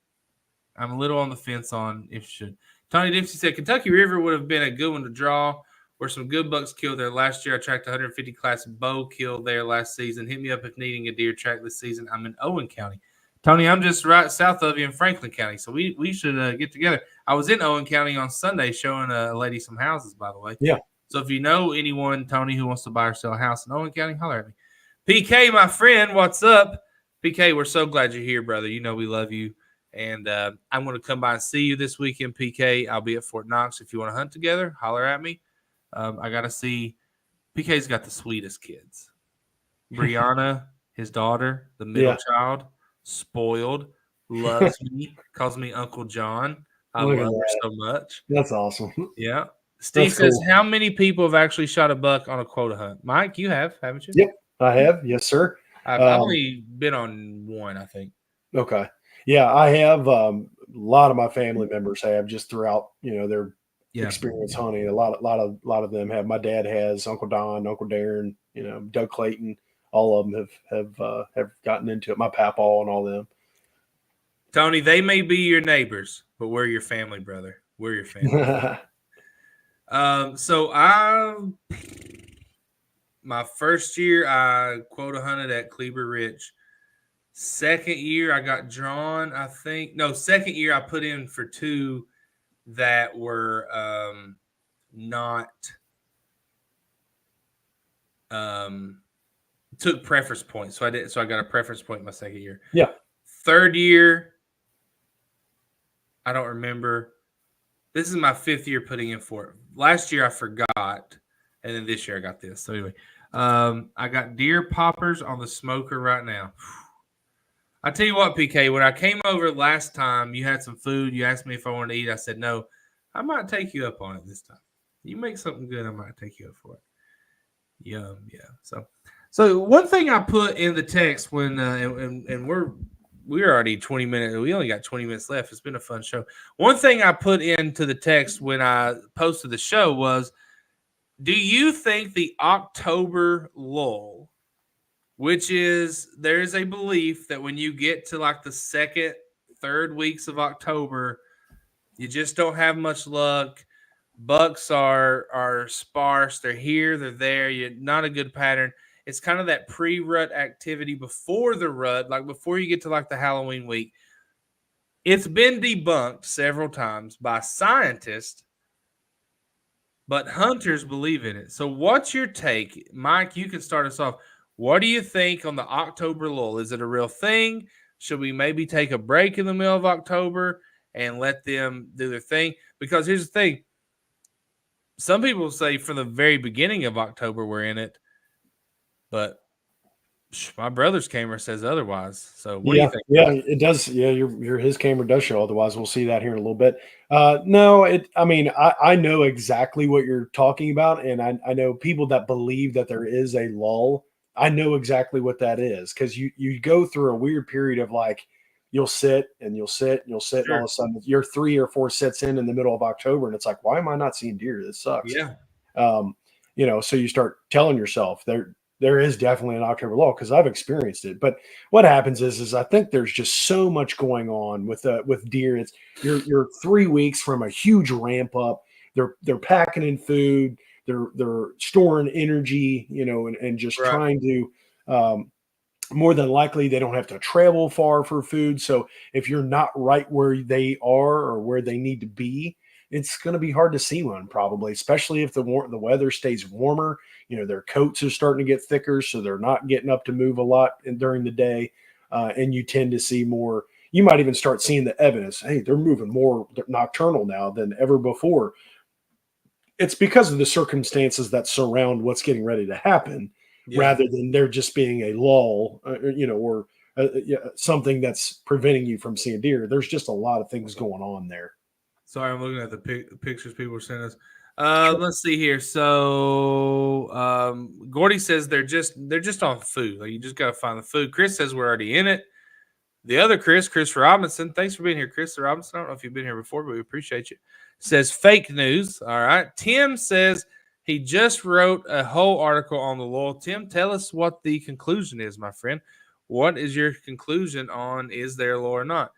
I'm a little on the fence on if you should. Tony Dempsey said, Kentucky River would have been a good one to draw. Were some good bucks killed there last year. I tracked 150 class bow killed there last season. Hit me up if needing a deer track this season. I'm in Owen County. Tony, I'm just right south of you in Franklin County, so we should get together. I was in Owen County on Sunday showing a lady some houses, by the way. Yeah. So if you know anyone, Tony, who wants to buy or sell a house in Owen County, holler at me. PK, my friend, what's up? PK, we're so glad you're here, brother. You know we love you. And I'm going to come by and see you this weekend, PK. I'll be at Fort Knox. If you want to hunt together, holler at me. I got to see. PK's got the sweetest kids. Brianna, his daughter, the middle child, spoiled, loves me, calls me Uncle John. I Look at love her that. so much. That's awesome. Yeah. Steve says, how many people have actually shot a buck on a quota hunt? Mike, you have, haven't you? Yep, I have. Yes, sir. I've only been on one, I think. Okay. Yeah, I have. A lot of my family members have just throughout, their experience hunting. A lot of them have. My dad has. Uncle Don, Uncle Darren, Doug Clayton. All of them have gotten into it. My papaw and all them. Tony, they may be your neighbors, but we're your family, brother. We're your family. So my first year I quota hunted at Kleber Ridge. Second year I got drawn, I think. No, second year I put in for two that were not took preference points. So I got a preference point my second year. Yeah. Third year, I don't remember. This is my fifth year putting in for it. Last year I forgot, and then this year I got this. So anyway, I got deer poppers on the smoker right now. I tell you what, PK, when I came over last time, you had some food. You asked me if I wanted to eat. I said no. I might take you up on it this time. You make something good, I might take you up for it. Yum, yeah. So one thing I put in the text when and we're already 20 minutes. We only got 20 minutes left. It's been a fun show. One thing I put into the text when I posted the show was, do you think the October lull, which is there is a belief that when you get to like the second, third weeks of October, you just don't have much luck. Bucks are sparse. They're here, they're there. You're not a good pattern. It's kind of that pre-rut activity before the rut, like before you get to like the Halloween week. It's been debunked several times by scientists, but hunters believe in it. So what's your take? Mike, you can start us off. What do you think on the October lull? Is it a real thing? Should we maybe take a break in the middle of October and let them do their thing? Because here's the thing. Some people say from the very beginning of October we're in it, but my brother's camera says otherwise. So what do you think? Yeah, it does. Yeah, his camera does show otherwise. We'll see that here in a little bit. No, I know exactly what you're talking about, and I know people that believe that there is a lull. I know exactly what that is because you go through a weird period of like you'll sit and you'll sit and you'll sit, and all of a sudden you're 3 or 4 sits in the middle of October, and it's like, why am I not seeing deer? This sucks. Yeah. So you start telling yourself there is definitely an October lull because I've experienced it. But what happens is I think there's just so much going on with deer. It's you're 3 weeks from a huge ramp up. They're packing in food. They're storing energy, and just trying to. More than likely, they don't have to travel far for food. So if you're not right where they are or where they need to be, it's going to be hard to see one probably, especially if the weather stays warmer. Their coats are starting to get thicker, so they're not getting up to move a lot during the day, and you tend to see more. You might even start seeing the evidence. Hey, they're moving more nocturnal now than ever before. It's because of the circumstances that surround what's getting ready to happen, rather than there just being a lull, or something that's preventing you from seeing deer. There's just a lot of things going on there. Sorry, I'm looking at the pictures people are sending us. Let's see here. So Gordy says they're just on food. Like you just got to find the food. Chris says we're already in it. The other Chris Robinson. Thanks for being here, Chris Robinson. I don't know if you've been here before, but we appreciate you. Says fake news. All right. Tim says he just wrote a whole article on the lull. Tim, tell us what the conclusion is, my friend. What is your conclusion on is there a lull or not?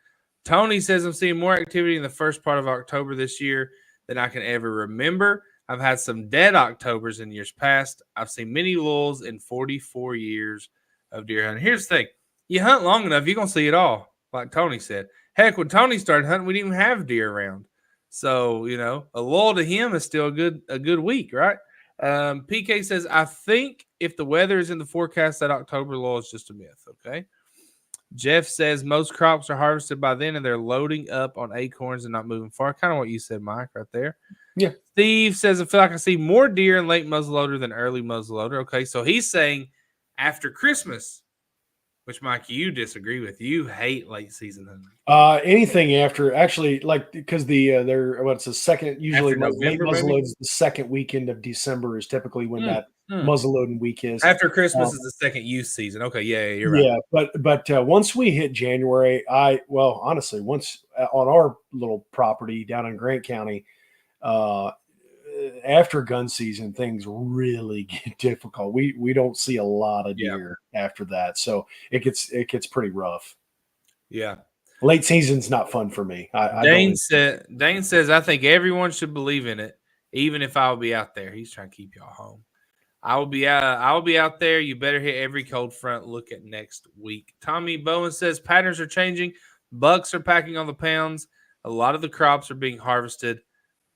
Tony says I'm seeing more activity in the first part of October this year than I can ever remember. I've had some dead Octobers in years past. I've seen many lulls in 44 years of deer hunting. Here's the thing. You hunt long enough, you're going to see it all. like Tony said. Heck, when Tony started hunting, we didn't even have deer around. So, a lull to him is still a good week, right? PK says, I think if the weather is in the forecast, that October lull is just a myth. Okay. Jeff says most crops are harvested by then and they're loading up on acorns and not moving far. Kind of what you said, Mike, right there. Yeah. Steve says, I feel like I see more deer in late muzzleloader than early muzzleloader. Okay, so he's saying after Christmas, which, Mike, you disagree with. You hate late season hunting. Anything after, actually, like, because what's the second, usually After late November, maybe? muzzleload is the second weekend of December is typically when that muzzleloading week is. After Christmas is the second use season. Okay, yeah, you're right. Yeah, but once we hit January, honestly, once on our little property down in Grant County, after gun season, things really get difficult. We don't see a lot of deer after that, so it gets pretty rough. Yeah, late season's not fun for me. Dane says I think everyone should believe in it, even if I'll be out there. He's trying to keep y'all home. I will be out there. You better hit every cold front. Look at next week. Tommy Bowen says patterns are changing. Bucks are packing on the pounds. A lot of the crops are being harvested.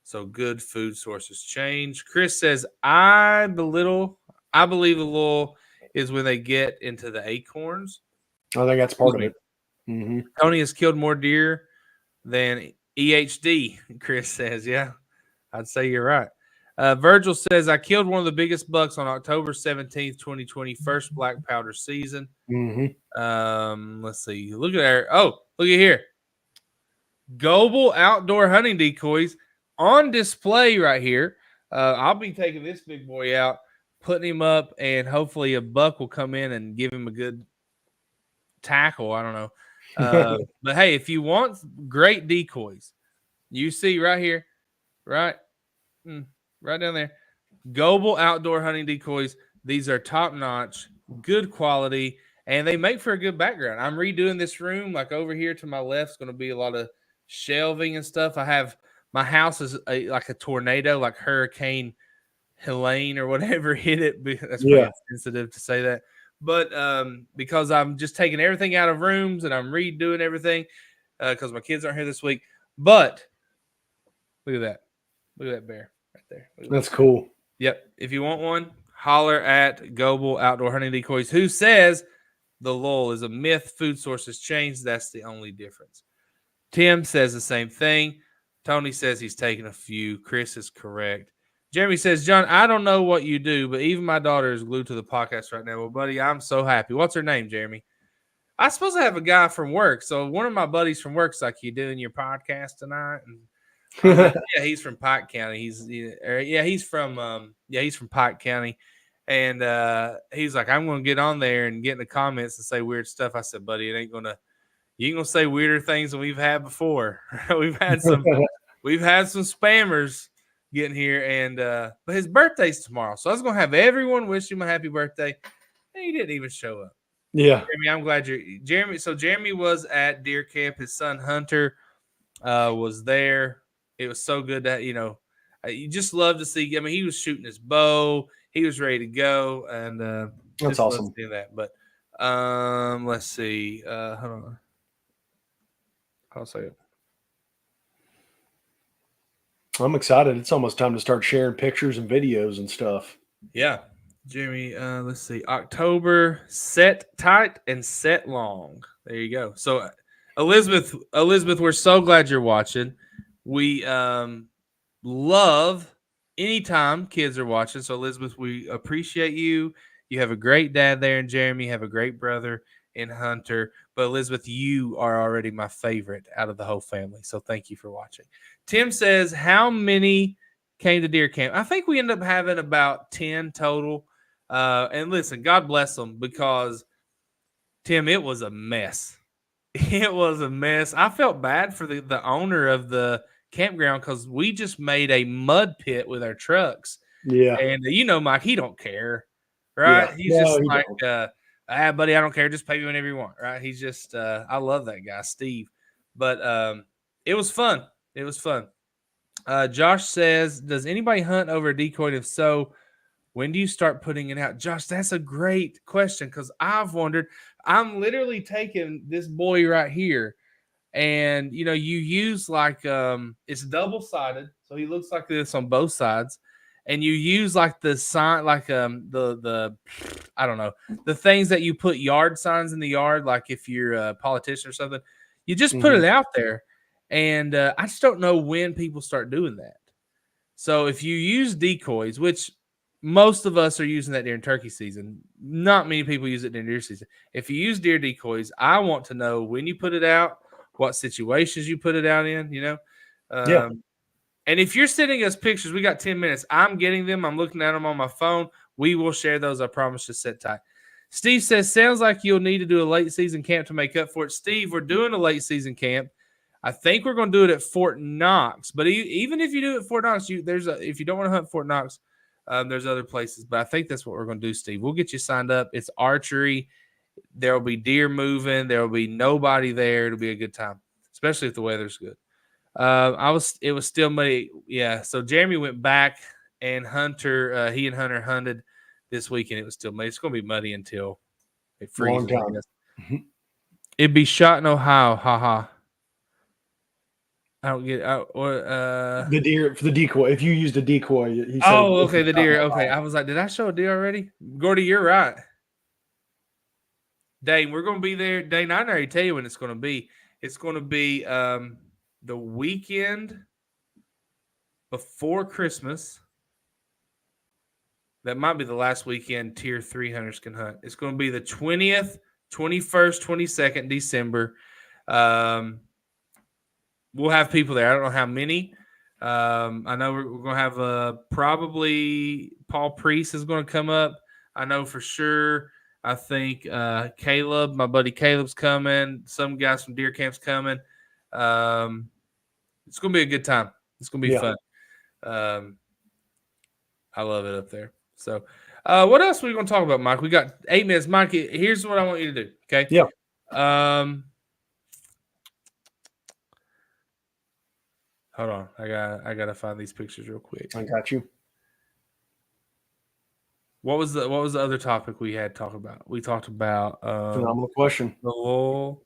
So good food sources change. Chris says, I believe the lull is when they get into the acorns. I think that's part of it. Mm-hmm. Tony has killed more deer than EHD, Chris says. Yeah, I'd say you're right. Virgil says, I killed one of the biggest bucks on October 17th, 2020, first black powder season. Mm-hmm. Let's see. Look at there. Oh, look at here. Global outdoor hunting decoys on display right here. I'll be taking this big boy out, putting him up, and hopefully a buck will come in and give him a good tackle. I don't know. But hey, if you want great decoys, you see right here, right down there, Global outdoor hunting decoys. These are top notch, good quality, and they make for a good background. I'm redoing this room. Like over here to my left is going to be a lot of shelving and stuff. My house is like a tornado, like Hurricane Helene or whatever hit it. That's pretty sensitive to say that. But because I'm just taking everything out of rooms and I'm redoing everything because my kids aren't here this week. But look at that. Look at that bear right there. That's cool. Yep. If you want one, holler at Global Outdoor Hunting Decoys, who says the lull is a myth. Food sources change. That's the only difference. Tim says the same thing. Tony says he's taking a few. Chris is correct. Jeremy says, John, I don't know what you do, but even my daughter is glued to the podcast right now. Well, buddy, I'm so happy. What's her name, Jeremy? I suppose I have a guy from work. So one of my buddies from work's like, you doing your podcast tonight? And yeah, he's from Pike County. He's from Pike County. And he's like, I'm going to get on there and get in the comments and say weird stuff. I said, buddy, you ain't going to say weirder things than we've had before. we've had some spammers getting here, and but his birthday's tomorrow, so I was gonna have everyone wish him a happy birthday, and he didn't even show up. Yeah, Jeremy, I'm glad you're Jeremy. So Jeremy was at deer camp. His son Hunter was there. It was so good that you just love to see. I mean, he was shooting his bow. He was ready to go, and that's awesome. To see that, but let's see. Hold on. I'll say it. I'm excited. It's almost time to start sharing pictures and videos and stuff. Yeah. Jeremy, let's see. October, set tight and set long. There you go. So Elizabeth, we're so glad you're watching. We love anytime kids are watching. So Elizabeth, we appreciate you. You have a great dad there, and Jeremy, have a great brother in Hunter. But Elizabeth, you are already my favorite out of the whole family. So thank you for watching. Tim says, how many came to deer camp? I think we ended up having about 10 total. And listen, God bless them, because Tim, it was a mess. It was a mess. I felt bad for the owner of the campground because we just made a mud pit with our trucks. Yeah. And Mike, he don't care, right? Yeah. He's just like, buddy, I don't care. Just pay me whenever you want, right? He's just, I love that guy, Steve. But it was fun. Josh says, does anybody hunt over a decoy? If so, When do you start putting it out? Josh, that's a great question because I've wondered. I'm literally taking this boy right here, and you use like it's double-sided, so he looks like this on both sides, and you use like the sign, like the I don't know, the things that you put yard signs in the yard, like if you're a politician or something, you just put it out there, and I just don't know when people start doing that. So if you use decoys, which most of us are using that during turkey season, not many people use it during deer season. If you use deer decoys, I want to know when you put it out, what situations you put it out in, Yeah. And if you're sending us pictures, we got 10 minutes. I'm getting them. I'm looking at them on my phone. We will share those. I promise. Just sit tight. Steve says, sounds like you'll need to do a late season camp to make up for it. Steve, we're doing a late season camp. I think we're going to do it at Fort Knox. But even if you do it at Fort Knox, if you don't want to hunt Fort Knox, there's other places. But I think that's what we're going to do, Steve. We'll get you signed up. It's archery. There will be deer moving. There will be nobody there. It'll be a good time, especially if the weather's good. It was still muddy. Yeah. So Jeremy went back and Hunter, he and Hunter hunted this weekend. It was still muddy. It's going to be muddy until it freezes. Long time. It'd be shot in Ohio. Ha. I don't get the deer for the decoy. If you used a decoy, he said. Oh, okay, the deer. Okay, I was like, did I show a deer already? Gordy, you're right. Dane, we're going to be there. Dane, I already tell you when it's going to be. It's going to be the weekend before Christmas. That might be the last weekend Tier 3 hunters can hunt. It's going to be the 20th, 21st, 22nd December. We'll have people there. I don't know how many. I know we're going to have probably Paul Priest is going to come up. I know for sure. I think Caleb, my buddy Caleb's coming. Some guys from Deer Camp's coming. It's going to be a good time. It's going to be fun. I love it up there. So what else are we going to talk about, Mike? We got 8 minutes. Mike, here's what I want you to do, okay? Yeah. Hold on. I gotta find these pictures real quick. I got you. What was the other topic we had talked about? We talked about phenomenal question. The lull.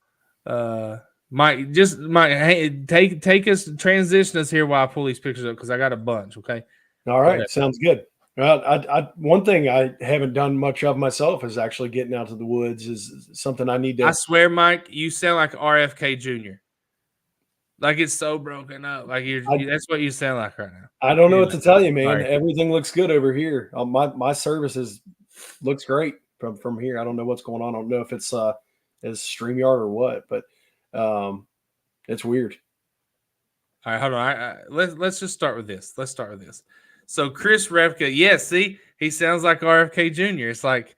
Mike, hey, take us, transition us here while I pull these pictures up because I got a bunch. Okay. All right, sounds good. Well, I one thing I haven't done much of myself is actually getting out to the woods. Is something I need to. I swear, Mike, you sound like RFK Jr. Like it's so broken up. Like that's what you sound like right now. I don't know what to tell you, man. Right. Everything looks good over here. My services looks great from here. I don't know what's going on. I don't know if it's StreamYard or what, but it's weird. All right, hold on. Let's just start with this. Let's start with this. So Chris Repka, yes, see, he sounds like RFK Jr. It's like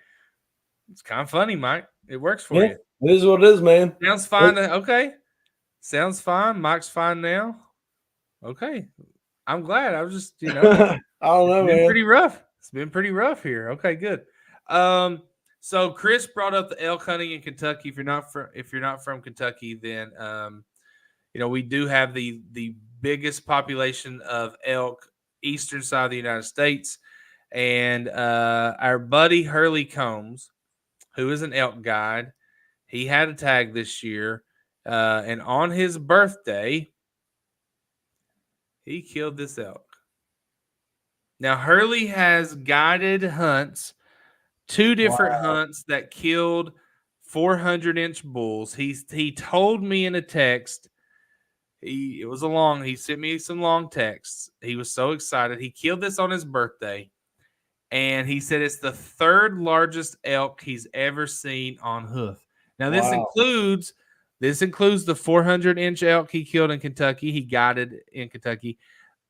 it's kind of funny, Mike. It works for you. It is what it is, man. Sounds fine. Okay. Sounds fine. Mike's fine now. Okay. I'm glad. I was just, I don't know, man. Pretty rough. It's been pretty rough here. Okay, good. So Chris brought up the elk hunting in Kentucky. If you're not from Kentucky, then we do have the biggest population of elk eastern side of the United States. And our buddy Hurley Combs, who is an elk guide, he had a tag this year. And on his birthday, he killed this elk. Now, Hurley has guided hunts, 2 different hunts that killed 400-inch bulls. He told me in a text, he sent me some long texts. He was so excited. He killed this on his birthday. And he said it's the 3rd largest elk he's ever seen on hoof. Now, this includes the 400-inch elk he killed in Kentucky. He guided in Kentucky.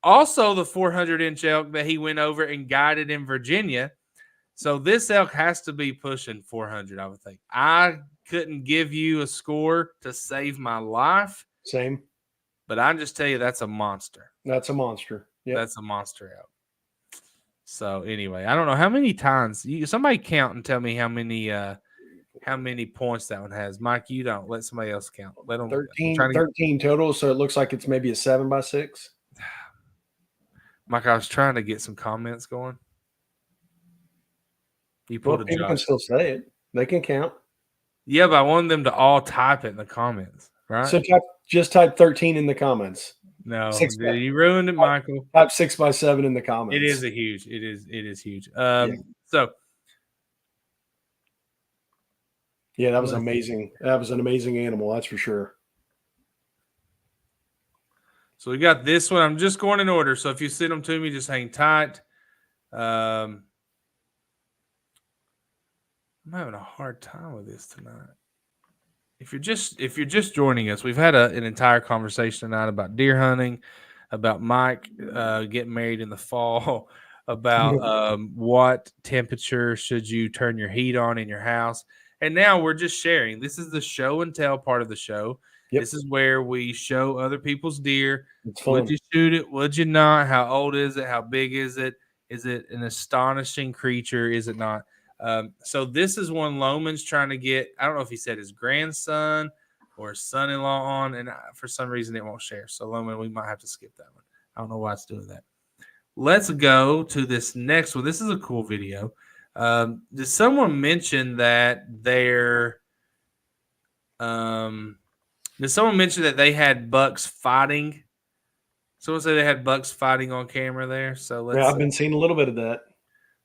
Also, the 400-inch elk that he went over and guided in Virginia. So this elk has to be pushing 400, I would think. I couldn't give you a score to save my life. Same. But I just tell you, that's a monster. That's a monster. Yep. That's a monster elk. So anyway, I don't know how many times. Somebody count and tell me how many points that one has. Mike, you don't. Let somebody else count. Let them 13 total, so it looks like it's maybe a 7x6. Mike, I was trying to get some comments going. You Well, pulled a people can Josh. still say it. They can count. Yeah, but I wanted them to all type it in the comments, right? So just type 13 in the comments. No, Six by, you ruined it, Michael. type 6x7 in the It comments. is it is huge. Yeah. So Yeah, that was amazing. That was an amazing animal, that's for sure. So we got this one. I'm just going in order. So if you send them to me, just hang tight. I'm having a hard time with this tonight. If you're just joining us, we've had an entire conversation tonight about deer hunting, about Mike getting married in the fall, about what temperature should you turn your heat on in your house, and now we're just sharing. This is the show and tell part of the show. Yep. This is where we show other people's deer. It's fun. Would you shoot it? Would you not? How old is it? How big is it? Is it an astonishing creature? Is it not? So this is one Loman's trying to get. I don't know if he said his grandson or his son-in-law on, and for some reason it won't share. So Loman, we might have to skip that one. I don't know why it's doing that. Let's go to this next one. This is a cool video. Did someone mention that they're did someone mention that they had bucks fighting? Someone said they had bucks fighting on camera there. So let's. Yeah, I've been seeing a little bit of that.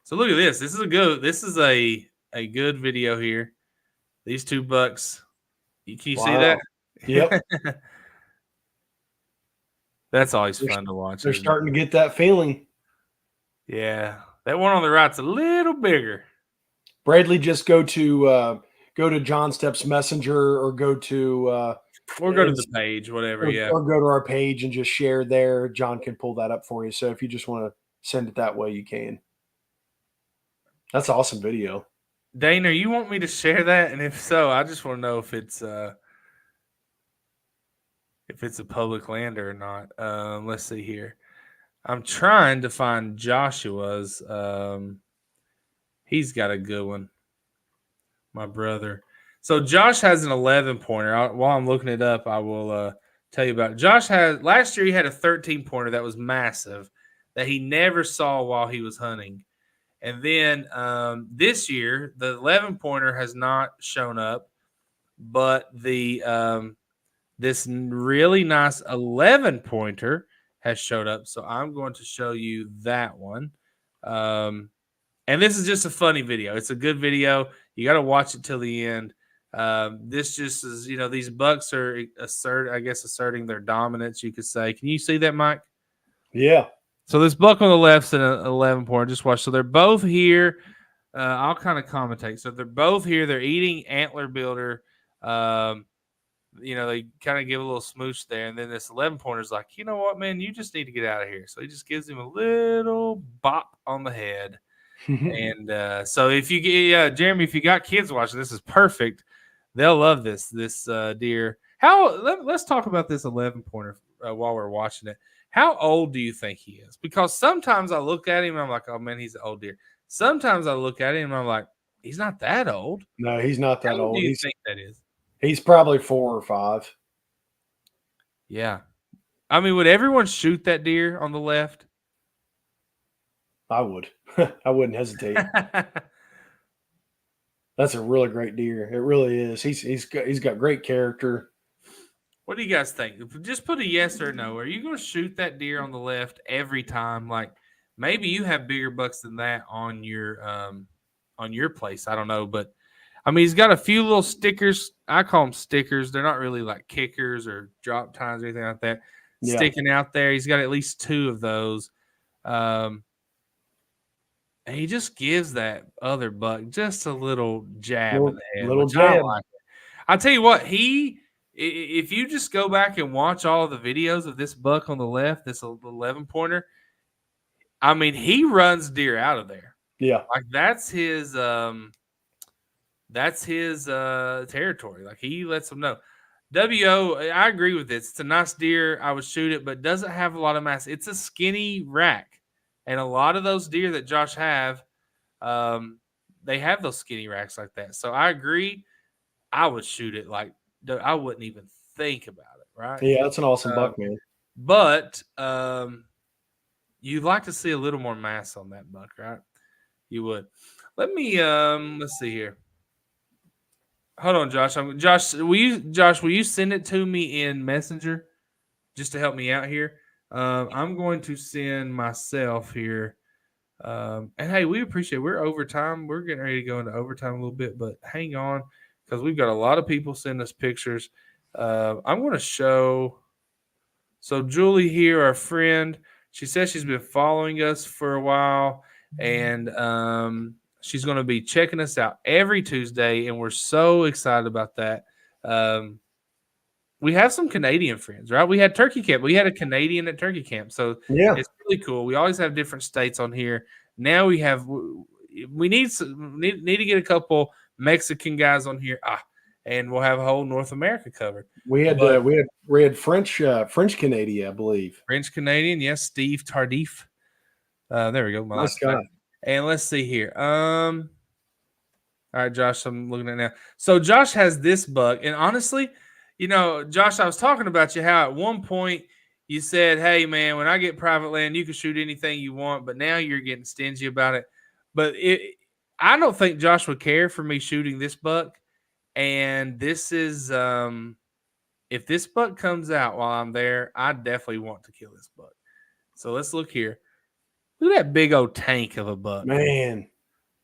So look at this. This is a good video here. These two bucks. Can you see that? Yep. That's always fun to watch. They're starting to get that feeling. Yeah, that one on the right's a little bigger. Bradley, just go to John Steps Messenger or go to or go to the page, whatever. Or go to our page and just share there. John can pull that up for you. So if you just want to send it that way, you can. That's an awesome video. Dana, you want me to share that? And if so, I just want to know if it's a public lander or not. Let's see here. I'm trying to find Joshua's. He's got a good one. My brother. So Josh has an 11-pointer. While I'm looking it up, I will tell you about it. Josh has last year he had a 13-pointer that was massive that he never saw while he was hunting. And then this year, the 11-pointer has not shown up, but the this really nice 11-pointer has showed up. So I'm going to show you that one. And this is just a funny video. It's a good video. You got to watch it till the end. This just is, these bucks are asserting their dominance, you could say. Can you see that, Mike? Yeah. So this buck on the left's an 11-pointer. Just watch. So they're both here. I'll kind of commentate. So they're both here. They're eating antler builder. They kind of give a little smooch there. And then this 11-pointer is like, you know what, man? You just need to get out of here. So he just gives him a little bop on the head. And so if you get Jeremy, if you got kids watching, this is perfect. They'll love this deer. Let's talk about this 11-pointer while we're watching it. How old do you think he is? Because sometimes I look at him and I'm like, oh man, he's an old deer. Sometimes I look at him and I'm like, he's not that old. No, he's not that old. What do you think that is? He's probably 4 or 5. Yeah. I mean, would everyone shoot that deer on the left? I would. I wouldn't hesitate. That's a really great deer. It really is. He's got great character. What do you guys think? Just put a yes or no. Are you going to shoot that deer on the left every time? Like maybe you have bigger bucks than that on your place. I don't know, but I mean, he's got a few little stickers. I call them stickers. They're not really like kickers or drop tines or anything like that. Yeah. Sticking out there. He's got at least 2 of those. And he just gives that other buck just a little jab in the head. Little jab. I'll tell you what, if you just go back and watch all of the videos of this buck on the left, this 11-pointer, I mean, he runs deer out of there. Yeah. Like that's his territory. Like he lets them know. I agree with this. It's a nice deer. I would shoot it, but doesn't have a lot of mass. It's a skinny rack. And a lot of those deer that Josh have, they have those skinny racks like that. So I agree. I would shoot it like I wouldn't even think about it, right? Yeah, that's an awesome buck, man. But you'd like to see a little more mass on that buck, right? You would. Let me let's see here. Hold on, Josh. Will you send it to me in Messenger just to help me out here? I'm going to send myself here. And hey, we appreciate we're overtime. We're getting ready to go into overtime a little bit, but hang on because we've got a lot of people send us pictures. I'm going to show. So Julie here, our friend, she says she's been following us for a while, and she's going to be checking us out every Tuesday, and we're so excited about that. Um, we have some Canadian friends, right? We had Turkey Camp. We had a Canadian at Turkey Camp, so Yeah. it's really cool. We always have different states on here. Now we need to get a couple Mexican guys on here, and we'll have a whole North America covered. We had But French Canadian, I believe. French Canadian, yes, Steve Tardif. There we go. My Nice last guy. name. And let's see here. All right, Josh, I'm looking at now. So Josh has this buck, and honestly, Josh, I was talking about you how at one point you said, "Hey, man, when I get private land, you can shoot anything you want," but now you're getting stingy about it. But I don't think Josh would care for me shooting this buck. And this is, if this buck comes out while I'm there, I definitely want to kill this buck. So let's look here. Look at that big old tank of a buck. Man.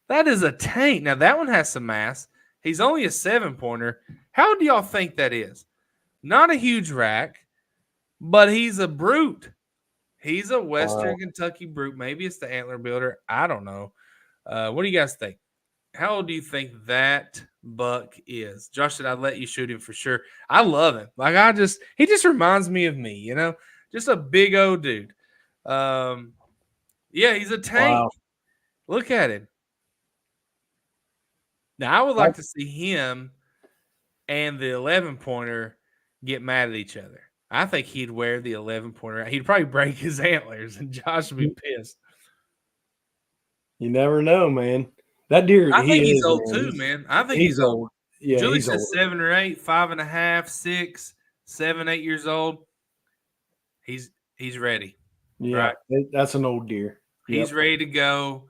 That is a tank. Now, that one has some mass. He's only a 7-pointer. How do y'all think that is? Not a huge rack, but he's a brute. He's a Western Kentucky brute. Maybe it's the antler builder. I don't know. What do you guys think? How old do you think that buck is? Josh said I'd let you shoot him for sure. I love him. He just reminds me of me, just a big old dude. Yeah, he's a tank. Wow. Look at him. Now, I would like to see him and the 11-pointer get mad at each other. I think he'd wear the 11-pointer out. He'd probably break his antlers, and Josh would be pissed. You never know, man. That deer, I think he's old man. too, man. I think he's old. Yeah, Julie he's says old. 7 or 8, 5.5, 6, 7, 8 years old. He's Yeah, ready. Right? that's an old deer. He's ready to go.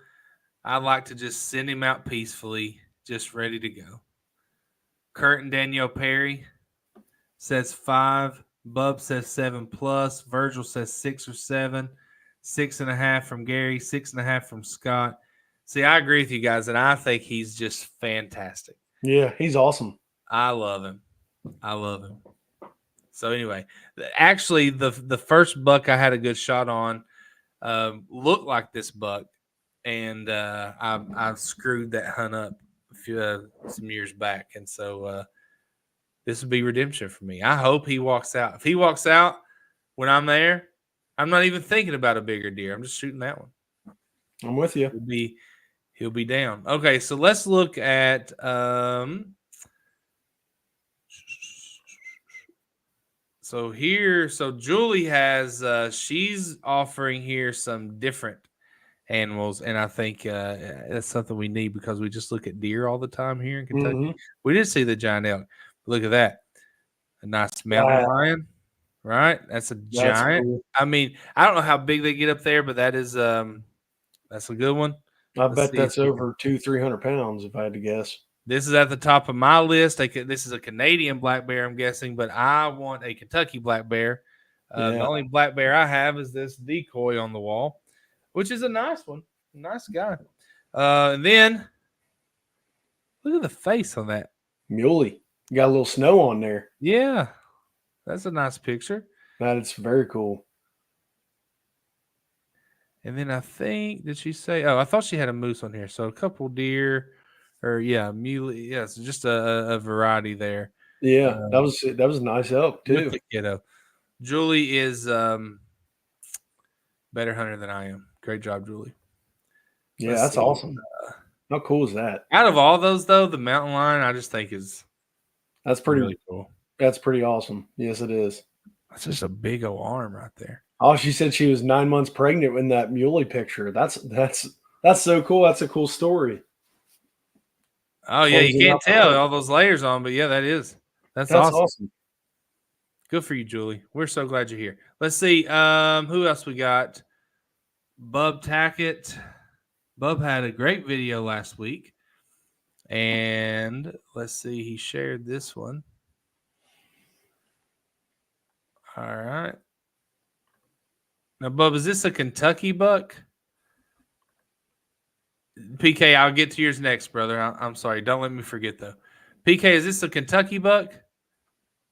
I'd like to just send him out peacefully, just ready to go. Kurt and Danielle Perry says 5. Bub says 7+. Virgil says 6 or 7. 6.5 from Gary. 6.5 from Scott. See, I agree with you guys, and I think he's just fantastic. Yeah, he's awesome. I love him. So anyway, actually, the first buck I had a good shot on looked like this buck, and I screwed that hunt up some years back, and so this would be redemption for me. I hope he walks out. If he walks out when I'm there, I'm not even thinking about a bigger deer. I'm just shooting that one. I'm with you. He'll be down. Okay, so let's look at so Julie has she's offering here some different animals, and I think that's something we need because we just look at deer all the time here in Kentucky. Mm-hmm. We did see the giant elk. Look at that. A nice mountain lion, right? That's a giant. Cool. I mean, I don't know how big they get up there, but that is that's a good one. I bet that's over 200-300 pounds if I had to guess. This is at the top of my list. This is a Canadian black bear, I'm guessing, but I want a Kentucky black bear. The only black bear I have is this decoy on the wall, which is a nice one. Nice guy. And then look at the face on that. Muley. You got a little snow on there. Yeah. That's a nice picture. That is very cool. And then I think, did she say, I thought she had a moose on here. So a couple deer, or muley. Yeah, so just a variety there. Yeah, that was a nice elk too. Kiddo. Julie is better hunter than I am. Great job, Julie. Yeah, that's awesome. How cool is that? Out of all those, though, the mountain lion I just think that's pretty really cool. That's pretty awesome. Yes, it is. That's just a big old arm right there. Oh, she said she was 9 months pregnant in that muley picture. That's so cool. That's a cool story. Oh yeah, you can't tell all those layers on, but yeah, that's awesome. Good for you, Julie. We're so glad you're here. Let's see. Who else we got? Bub Tackett. Bub had a great video last week. And let's see, he shared this one. All right. Now, Bub, is this a Kentucky buck? PK, I'll get to yours next, brother. I'm sorry. Don't let me forget, though. PK, is this a Kentucky buck?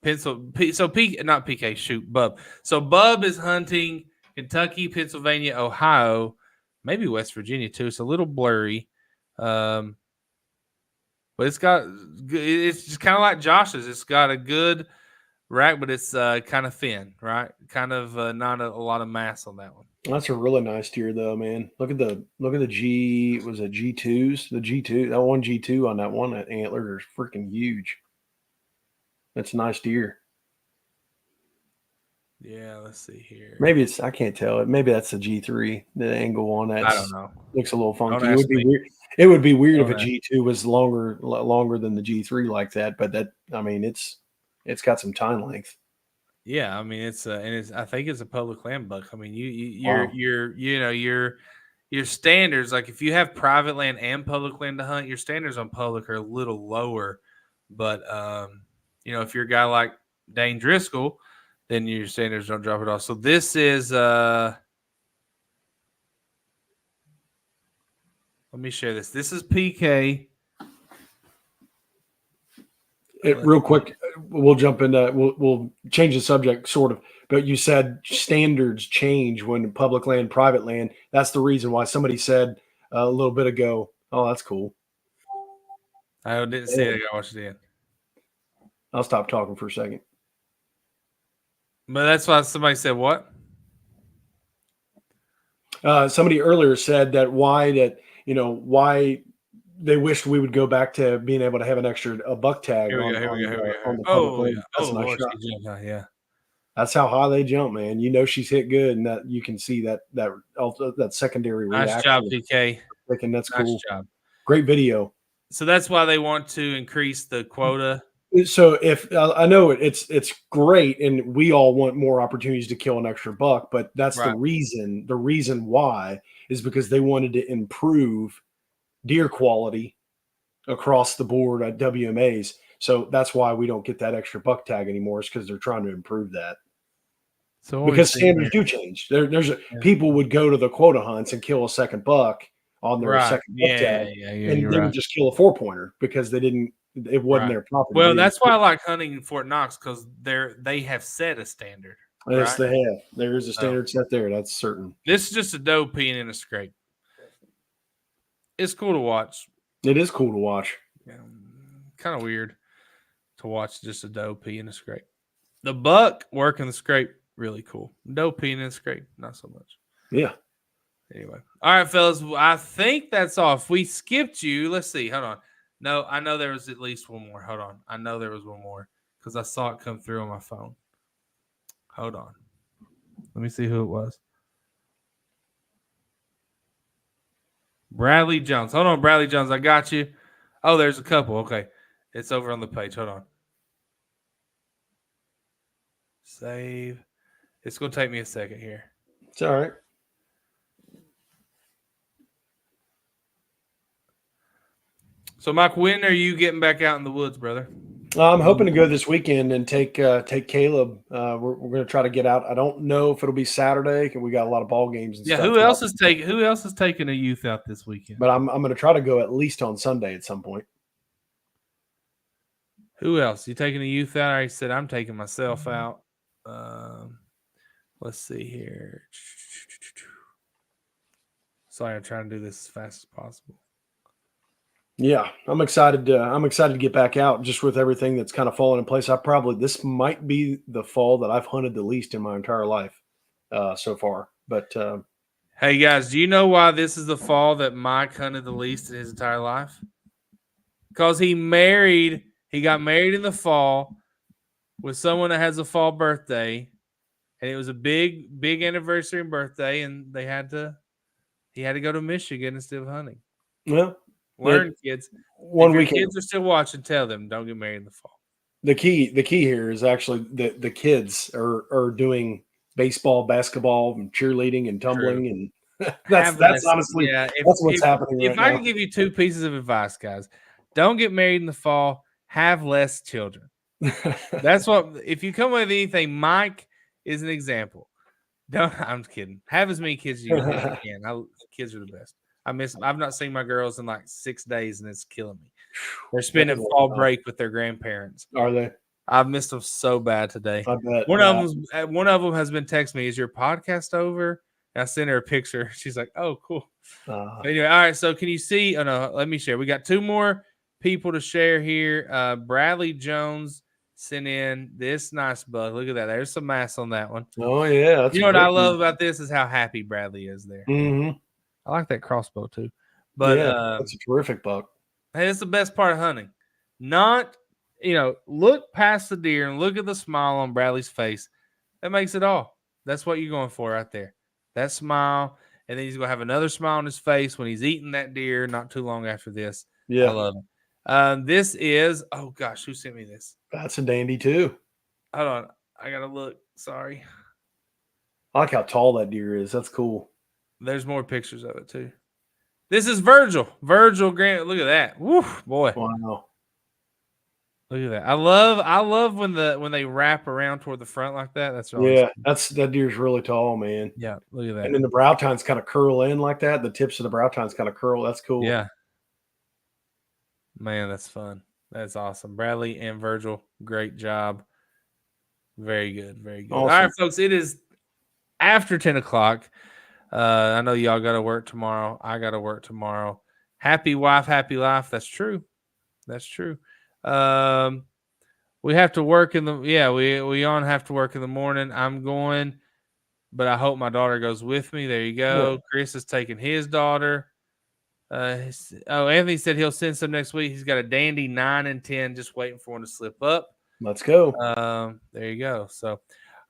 Not PK, shoot, Bub. So Bub is hunting Kentucky, Pennsylvania, Ohio, maybe West Virginia, too. It's a little blurry. But it's just kind of like Josh's. It's got a good rack, but it's kind of thin, right? Kind of not a lot of mass on that one. That's a really nice deer, though, man. Look at the G. Was it G2s? The G2, that one G2 on that one antler is freaking huge. That's a nice deer. Yeah, let's see here. Maybe I can't tell. Maybe that's the G3. The angle on that I don't know. Looks a little funky. Don't It would ask be me. weird. It would be weird Don't if a G2 was longer than the G3 like that. But it's got some time length. Yeah, I mean I think it's a public land buck. I mean Wow. your standards, like if you have private land and public land to hunt, your standards on public are a little lower. But if you're a guy like Dane Driscoll, then your standards don't drop at all. So this is let me share this. This is PK. Real quick, we'll jump into we'll change the subject sort of. But you said standards change when public land, private land. That's the reason why somebody said a little bit ago, "Oh, that's cool." I didn't see it. I watched it in. I'll stop talking for a second. But that's why somebody said what? Somebody earlier said that why they wished we would go back to being able to have an extra buck tag on the public land. Yeah. That's a nice shot. Yeah. That's how high they jump, man. She's hit good, and that you can see that secondary reaction. Nice job, PK. And that's nice cool. Job. Great video. So that's why they want to increase the quota. So if I know it's great, and we all want more opportunities to kill an extra buck, but that's Right. the reason. The reason why is because they wanted to improve deer quality across the board at WMAs. So that's why we don't get that extra buck tag anymore. Is because they're trying to improve that. So because standards do change. People would go to the quota hunts and kill a second buck on their second buck tag, and they would just kill a 4-pointer because they didn't. It wasn't their property. Well, that's why I like hunting in Fort Knox, because they have set a standard. Yes, they have. There is a standard set there. That's certain. This is just a doe peeing in a scrape. It's cool to watch. It is cool to watch. Kind of weird to watch just a doe pee in a scrape. The buck working the scrape, really cool. Doe peeing in a scrape, not so much. Yeah. Anyway. All right, fellas. I think that's all. If we skipped you, let's see. Hold on. No, I know there was at least one more. Hold on. I know there was one more because I saw it come through on my phone. Hold on. Let me see who it was. Bradley Jones. Hold on, Bradley Jones. I got you. Oh, there's a couple. Okay. It's over on the page. Hold on. Save. It's going to take me a second here. It's all right. So, Mike, when are you getting back out in the woods, brother? I'm hoping to go this weekend and take Caleb. We're going to try to get out. I don't know if it'll be Saturday because we got a lot of ball games and stuff. Who else is taking a youth out this weekend? But I'm going to try to go at least on Sunday at some point. Who else? You taking a youth out? I already said I'm taking myself out. Let's see here. Sorry, I'm trying to do this as fast as possible. Yeah, I'm excited to get back out just with everything that's kind of fallen in place. This might be the fall that I've hunted the least in my entire life so far. But hey guys, do you know why this is the fall that Mike hunted the least in his entire life? Because he got married in the fall with someone that has a fall birthday, and it was a big anniversary and birthday, and he had to go to Michigan instead of hunting. Well, learn, kids. If your kids are still watching, tell them don't get married in the fall. The key here is actually the kids are doing baseball, basketball, and cheerleading and tumbling, That's honestly that's what's happening if right I now. can give you 2 pieces of advice, guys, don't get married in the fall. Have less children. That's what. If you come with anything, Mike is an example. Don't. I'm kidding. Have as many kids as you can. Kids are the best. I've not seen my girls in like 6 days, and it's killing me. They're spending fall break with their grandparents. Are they? I've missed them so bad today. I bet. One of them has been texting me, "Is your podcast over?" And I sent her a picture. She's like, "Oh, cool." Anyway, all right. So can you see? Oh no, let me share. We got 2 more people to share here. Bradley Jones sent in this nice bug. Look at that. There's some mass on that one. Oh yeah. You know what I love about this is how happy Bradley is there. Mm-hmm. I like that crossbow too. But that's a terrific buck. Hey, it's the best part of hunting. Not, look past the deer and look at the smile on Bradley's face. That makes it all. That's what you're going for right there. That smile. And then he's going to have another smile on his face when he's eating that deer not too long after this. Yeah. I love it. This is, oh gosh, who sent me this? That's a dandy too. Hold on. I got to look. Sorry. I like how tall that deer is. That's cool. There's more pictures of it too. This is Virgil. Virgil Grant. Look at that. Woo, boy. Wow. Look at that. I love when they wrap around toward the front like that. That's really that deer's really tall, man. Yeah, look at that. And then the brow tines kind of curl in like that. The tips of the brow tines kind of curl. That's cool. Yeah. Man, that's fun. That's awesome. Bradley and Virgil, great job. Very good. Very good. Awesome. All right, folks. It is after 10 o'clock. I know y'all got to work tomorrow. I got to work tomorrow. Happy wife, happy life. That's true. That's true. We have to work we all have to work in the morning. I'm going, but I hope my daughter goes with me. There you go. Yeah. Chris is taking his daughter. Anthony said he'll send some next week. He's got a dandy 9 and 10 just waiting for him to slip up. Let's go. There you go. So, all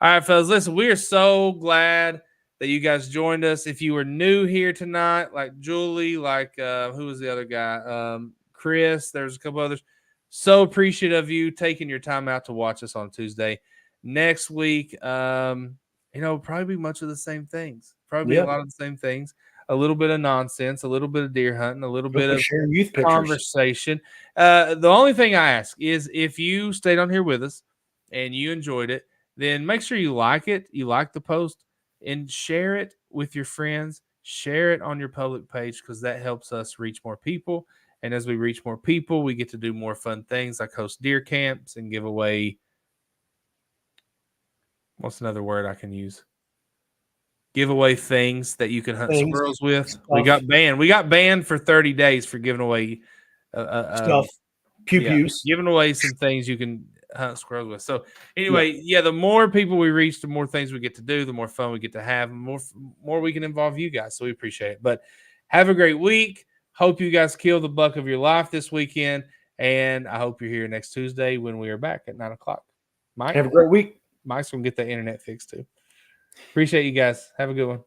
right, fellas, listen, we are so glad that you guys joined us. If you were new here tonight, like Julie, like who was the other guy? Chris, there's a couple others. So appreciative of you taking your time out to watch us on Tuesday. Next week, probably be much of the same things. Probably a lot of the same things. A little bit of nonsense, a little bit of deer hunting, a little bit of youth conversation. The only thing I ask is if you stayed on here with us and you enjoyed it, then make sure you like it. You like the post and share it with your friends. Share it on your public page because that helps us reach more people. And as we reach more people, we get to do more fun things like host deer camps and give away. What's another word I can use? Give away things that you can hunt squirrels with. Stuff. We got banned for 30 days for giving away stuff. Pew-pews. Giving away some things you can hunt squirrels with. So anyway, the more people we reach, the more things we get to do, the more fun we get to have, the more we can involve you guys. So we appreciate it. But have a great week. Hope you guys kill the buck of your life this weekend. And I hope you're here next Tuesday when we are back at 9 o'clock. Mike? Have a great week. Mike's going to get that internet fixed too. Appreciate you guys. Have a good one.